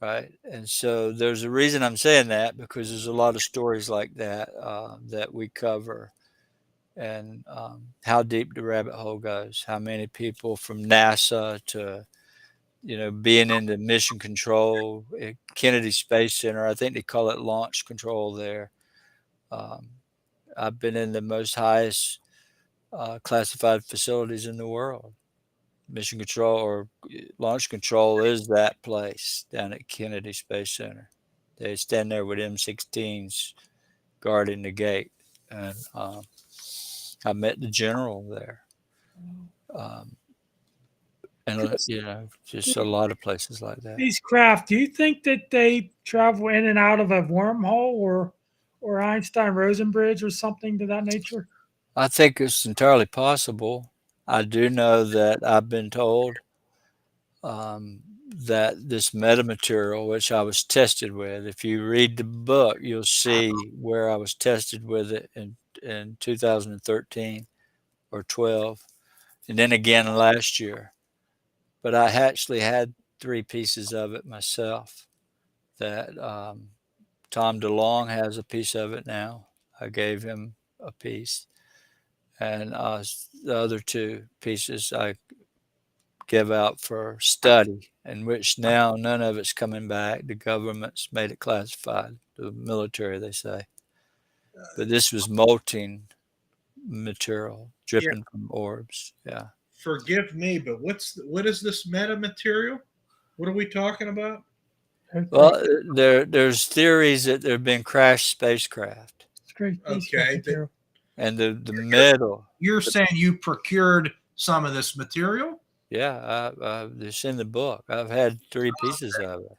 Right. And so there's a reason I'm saying that, because there's a lot of stories like that that we cover. And how deep the rabbit hole goes, how many people from NASA to, being into mission control at Kennedy Space Center. I think they call it launch control there. I've been in the most highest classified facilities in the world. Mission control or launch control is that place down at Kennedy Space Center. They stand there with M16s guarding the gate. And I met the general there. And, just a lot of places like that. These craft, do you think that they travel in and out of a wormhole or Einstein-Rosen bridge or something to that nature? I think it's entirely possible. I do know that I've been told that this metamaterial, which I was tested with, if you read the book, you'll see where I was tested with it in 2013 or 12, and then again last year. But I actually had 3 pieces of it myself. That Tom DeLonge has a piece of it now. I gave him a piece, and the other 2 pieces I give out for study, in which now none of it's coming back. The government's made it classified, the military, they say. But this was molting material dripping from orbs. Yeah. Forgive me, but what is this metamaterial? What are we talking about? Well, there's theories that there have been crashed spacecraft. It's great. Okay. And the metal. You're saying you procured some of this material? Yeah, it's in the book. I've had 3 pieces of it.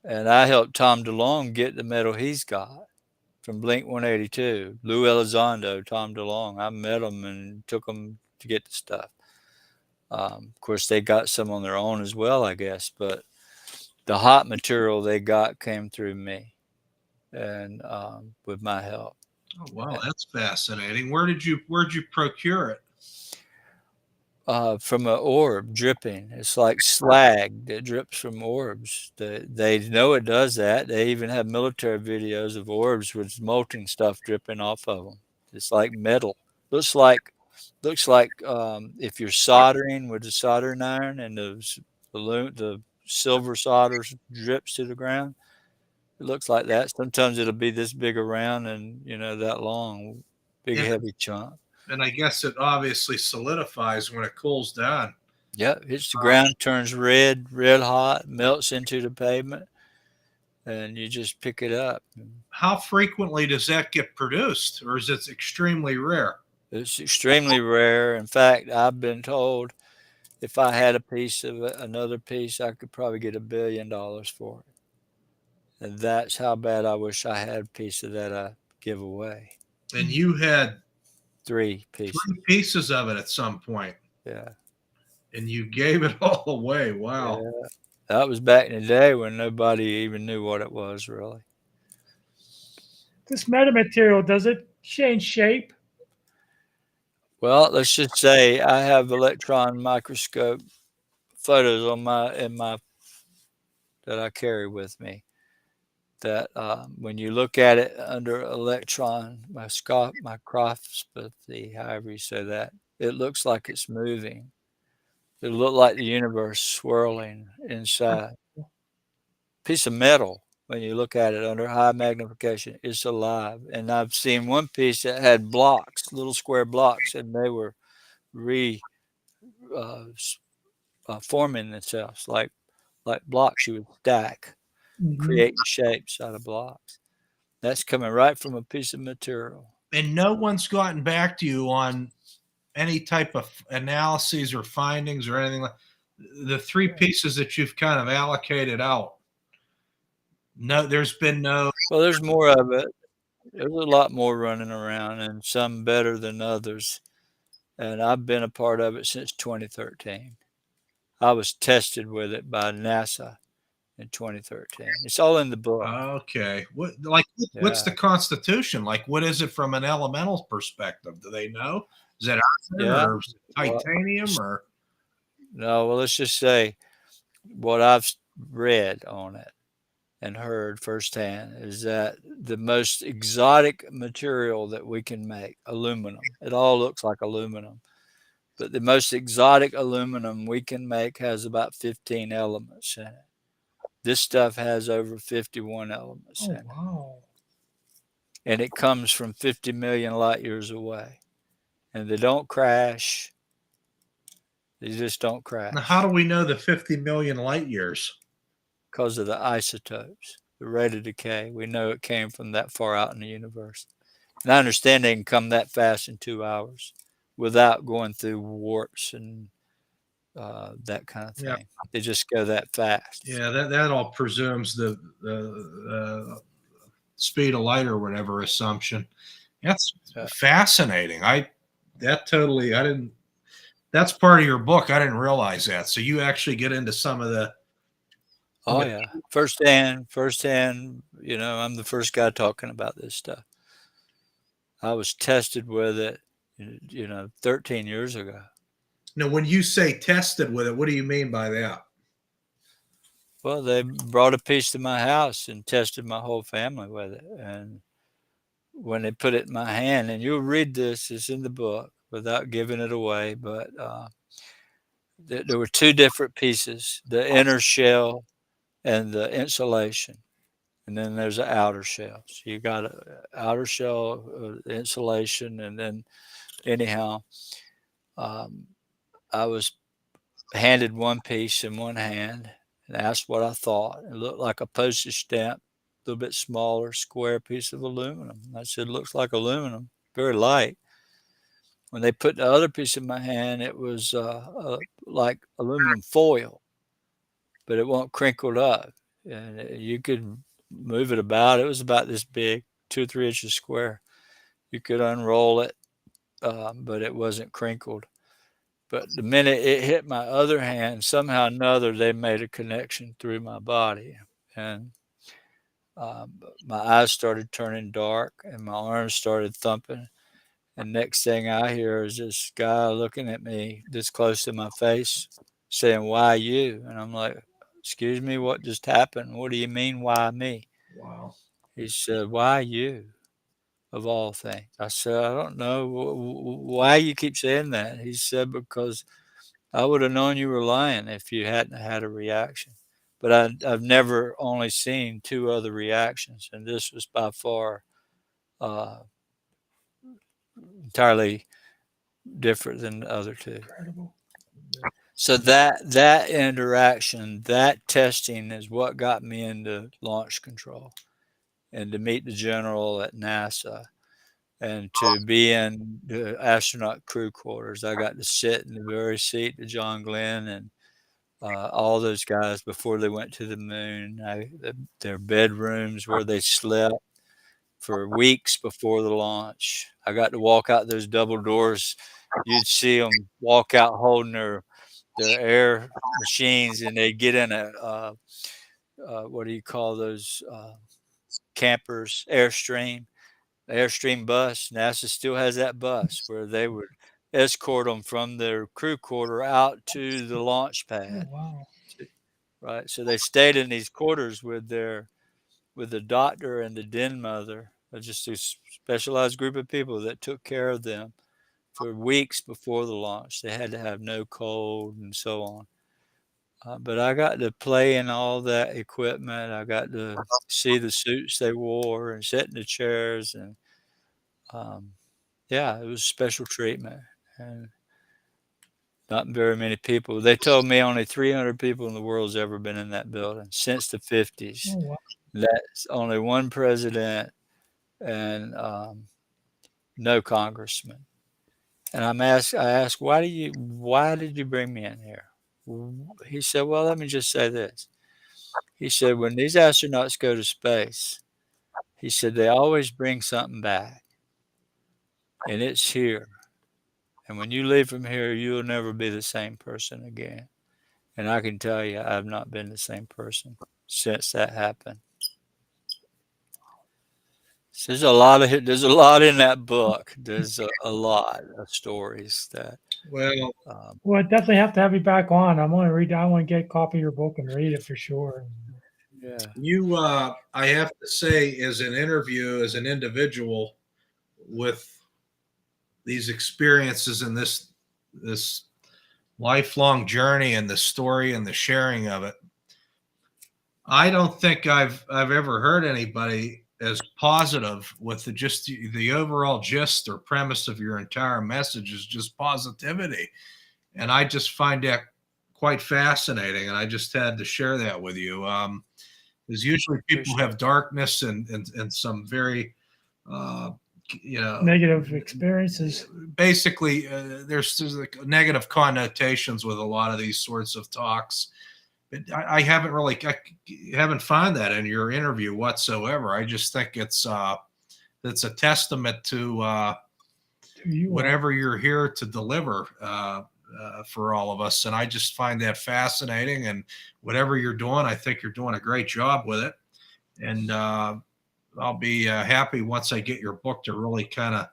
And I helped Tom DeLonge get the metal he's got from Blink-182. Lou Elizondo, Tom DeLonge. I met him and took him to get the stuff. Of course, they got some on their own as well, I guess. But the hot material they got came through me and with my help. Oh, wow, that's fascinating. Where'd you procure it? From an orb dripping. It's like slag that drips from orbs. They know it does that. They even have military videos of orbs with molten stuff dripping off of them. It's like metal. Looks like if you're soldering with a soldering iron and the silver solder drips to the ground. It looks like that. Sometimes it'll be this big around and that long, big heavy chunk. And I guess it obviously solidifies when it cools down. Yeah, hits the ground, turns red hot, melts into the pavement, and you just pick it up. How frequently does that get produced, or is it extremely rare? It's extremely rare. In fact, I've been told if I had a piece of it, another piece, I could probably get $1 billion for it. And that's how bad I wish I had a piece of that I give away. And you had 3 pieces. 3 pieces of it at some point. Yeah. And you gave it all away. Wow. Yeah. That was back in the day when nobody even knew what it was, really. This metamaterial, does it change shape? Well, let's just say I have electron microscope photos on that I carry with me. That when you look at it under electron microscopy, however you say that, it looks like it's moving. It looked like the universe swirling inside. Piece of metal, when you look at it under high magnification, it's alive. And I've seen one piece that had blocks, little square blocks, and they were forming themselves like blocks you would stack. Creating shapes out of blocks. That's coming right from a piece of material. And no one's gotten back to you on any type of analyses or findings or anything like the 3 pieces that you've kind of allocated out. No, there's been no. Well, there's more of it. There's a lot more running around, and some better than others. And I've been a part of it since 2013. I was tested with it by NASA. In 2013. It's all in the book. Okay. What's the Constitution? Like, what is it from an elemental perspective? Do they know? Is it or is it titanium or? No, well, let's just say what I've read on it and heard firsthand is that the most exotic material that we can make, aluminum, it all looks like aluminum, but the most exotic aluminum we can make has about 15 elements in it. This stuff has over 51 elements in it. Wow. And it comes from 50 million light years away. And they don't crash. They just don't crash. Now, how do we know the 50 million light years? Because of the isotopes, the rate of decay. We know it came from that far out in the universe. And I understand they can come that fast in 2 hours without going through warps and that kind of thing. Yeah. They just go that fast. Yeah, that all presumes the speed of light or whatever assumption. That's fascinating. That's part of your book. I didn't realize that. So you actually get into some of the Oh yeah, firsthand. You know, I'm the first guy talking about this stuff. I was tested with it, 13 years ago. Now, when you say tested with it, what do you mean by that? Well, they brought a piece to my house and tested my whole family with it. And when they put it in my hand, and you'll read this, it's in the book without giving it away, but there were two different pieces, the inner shell and the insulation. And then there's an outer shell. So you got an outer shell, insulation, and then anyhow, I was handed one piece in one hand and asked what I thought. It looked like a postage stamp, a little bit smaller, square piece of aluminum. I said, looks like aluminum, very light. When they put the other piece in my hand, it was like aluminum foil, but it won't crinkled up. And you could move it about. It was about this big, 2 or 3 inches square. You could unroll it, but it wasn't crinkled. But the minute it hit my other hand, somehow or another, they made a connection through my body. And my eyes started turning dark and my arms started thumping. And next thing I hear is this guy looking at me this close to my face saying, "Why you?" And I'm like, "Excuse me, what just happened? What do you mean, why me?" Wow. He said, "Why you, of all things?" I said, "I don't know. Why you keep saying that?" He said, "Because I would have known you were lying if you hadn't had a reaction. But I've never only seen 2 other reactions, and this was by far entirely different than the other 2. Incredible. So that interaction, that testing is what got me into launch control and to meet the general at NASA and to be in the astronaut crew quarters. I got to sit in the very seat that John Glenn and all those guys before they went to the moon, their bedrooms where they slept for weeks before the launch. I got to walk out those double doors. You'd see them walk out holding their air machines, and they get in a what do you call those campers? Airstream bus. NASA still has that bus where they would escort them from their crew quarter out to the launch Oh, pad. wow. Right. So they stayed in these quarters with the doctor and the den mother, just a specialized group of people that took care of them for weeks before the launch. They had to have no cold and so on. But I got to play in all that equipment. I got to see the suits they wore and sit in the chairs. And yeah, it was special treatment. And not very many people. They told me only 300 people in the world's ever been in that building since the 50s. Oh, wow. That's only one president and no congressman. And I asked, why did you bring me in here? He said, well, let me just say this. He said, when these astronauts go to space, he said, they always bring something back. And it's here. And when you leave from here, you'll never be the same person again. And I can tell you, I've not been the same person since that happened. So there's a lot in that book. There's a lot of stories that. Well, Well, I definitely have to have you back on. I want to get a copy of your book and read it for sure. Yeah. you, I have to say, as an interview, as an individual with these experiences and this lifelong journey and the story and the sharing of it, I don't think I've ever heard anybody as positive with the overall gist or premise of your entire message is just positivity. And I just find that quite fascinating. And I just had to share that with you. Because usually people have darkness and some very, Negative experiences. Basically, there's like negative connotations with a lot of these sorts of talks. But I haven't found that in your interview whatsoever. I just think it's a testament to whatever you're here to deliver. for all of us. And I just find that fascinating. And whatever you're doing, I think you're doing a great job with it. And I'll be happy once I get your book to really kind of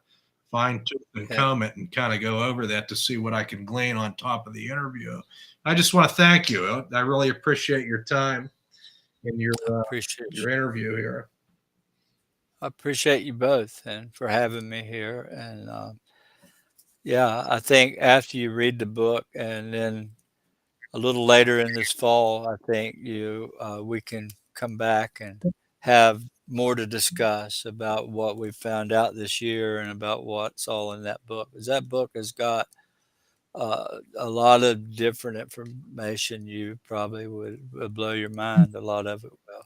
fine tooth and comb it and kind of go over that to see what I can glean on top of the interview. I just want to thank you. I really appreciate your time and your interview here. I appreciate you both and for having me here. And yeah, I think after you read the book and then a little later in this fall, I think we can come back and have more to discuss about what we found out this year and about what's all in that book. Because that book has got a lot of different information. You probably would blow your mind. A lot of it will.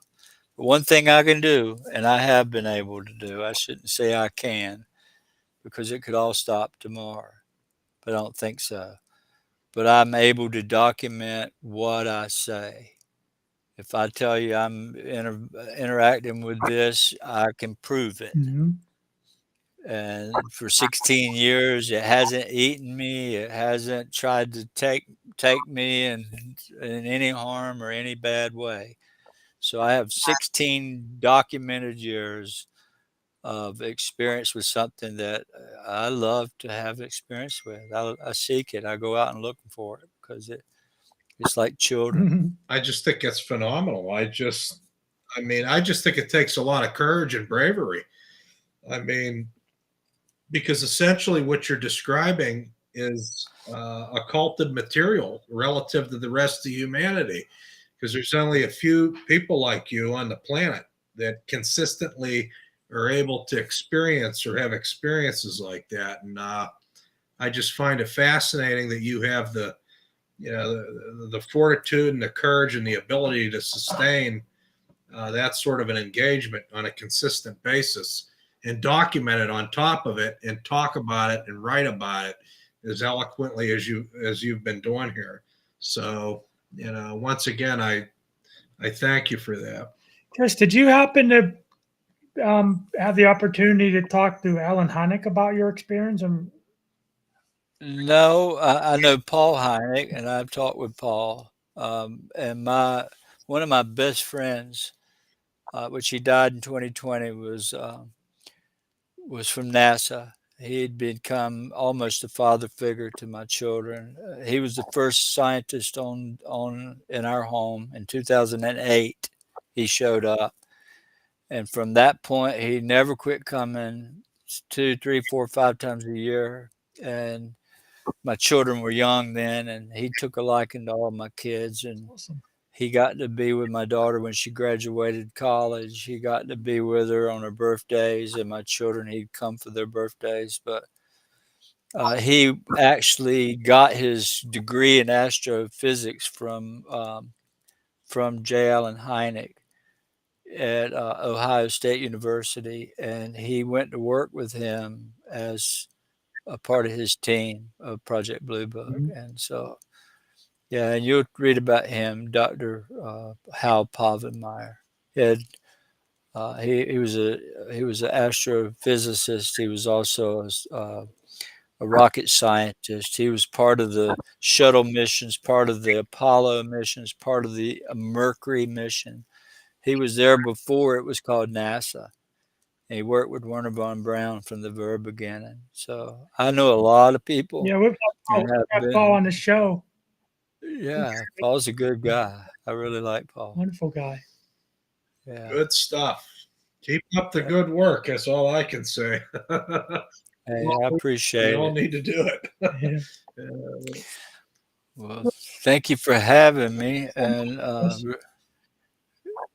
But one thing I can do, and I have been able to do, I shouldn't say I can, because it could all stop tomorrow, but I don't think so. But I'm able to document what I say. If I tell you I'm interacting with this, I can prove it. Mm-hmm. And for 16 years, it hasn't eaten me. It hasn't tried to take me in any harm or any bad way. So I have 16 documented years of experience with something that I love to have experience with. I seek it. I go out and look for it because it's like children. I just think it's phenomenal. I just think it takes a lot of courage and bravery. I mean, because essentially what you're describing is occulted material relative to the rest of humanity. Because there's only a few people like you on the planet that consistently are able to experience or have experiences like that. And I just find it fascinating that you have the fortitude and the courage and the ability to sustain that sort of an engagement on a consistent basis and document it on top of it and talk about it and write about it as eloquently as you've been doing here. So, once again, I thank you for that. Chris, did you happen to have the opportunity to talk to Alan Hynek about your experience? No, I know Paul Hynek, and I've talked with Paul. And one of my best friends, which he died in 2020, was from NASA. He had become almost a father figure to my children. He was the first scientist in our home in 2008. He showed up, and from that point, he never quit coming 2, 3, 4, 5 times a year. And my children were young then, and he took a liking to all my kids. And Awesome. he got to be with my daughter when she graduated college. He got to be with her on her birthdays, and my children, he'd come for their birthdays. But he actually got his degree in astrophysics from J. Allen Hynek at Ohio State University, and he went to work with him as a part of his team of Project Blue Book. Mm-hmm. And so, yeah, and you'll read about him, Dr. Hal Povenmire. He was an astrophysicist. He was also a rocket scientist. He was part of the shuttle missions, part of the Apollo missions, part of the Mercury mission. He was there before it was called NASA. And he worked with Wernher von Braun from the very beginning. So I know a lot of people. Yeah, we've got Paul on the show. Yeah, Paul's a good guy. I really like Paul. Wonderful guy. Yeah. Good stuff. Keep up the good work. That's all I can say. Hey, I appreciate it. We all need to do it. Yeah. Well, thank you for having me. And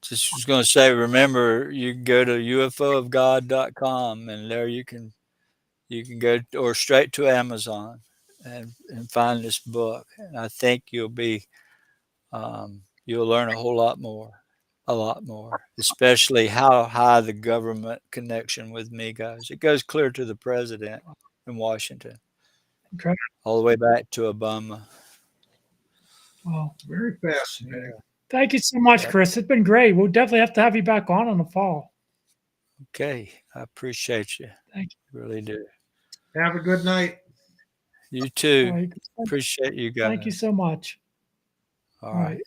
just was going to say, remember, you can go to ufoofgod.com, and there you can go or straight to Amazon and find this book. And I think you'll learn a whole lot more, especially how high the government connection with me goes. It goes clear to the president in Washington, Okay. all the way back to Obama. Well, very fascinating. Thank you so much, Chris. It's been great. We'll definitely have to have you back on the fall. Okay. I appreciate you. Thank you. Really do. Have a good night. You too. All right. Appreciate you guys. Thank you so much. All All right. right.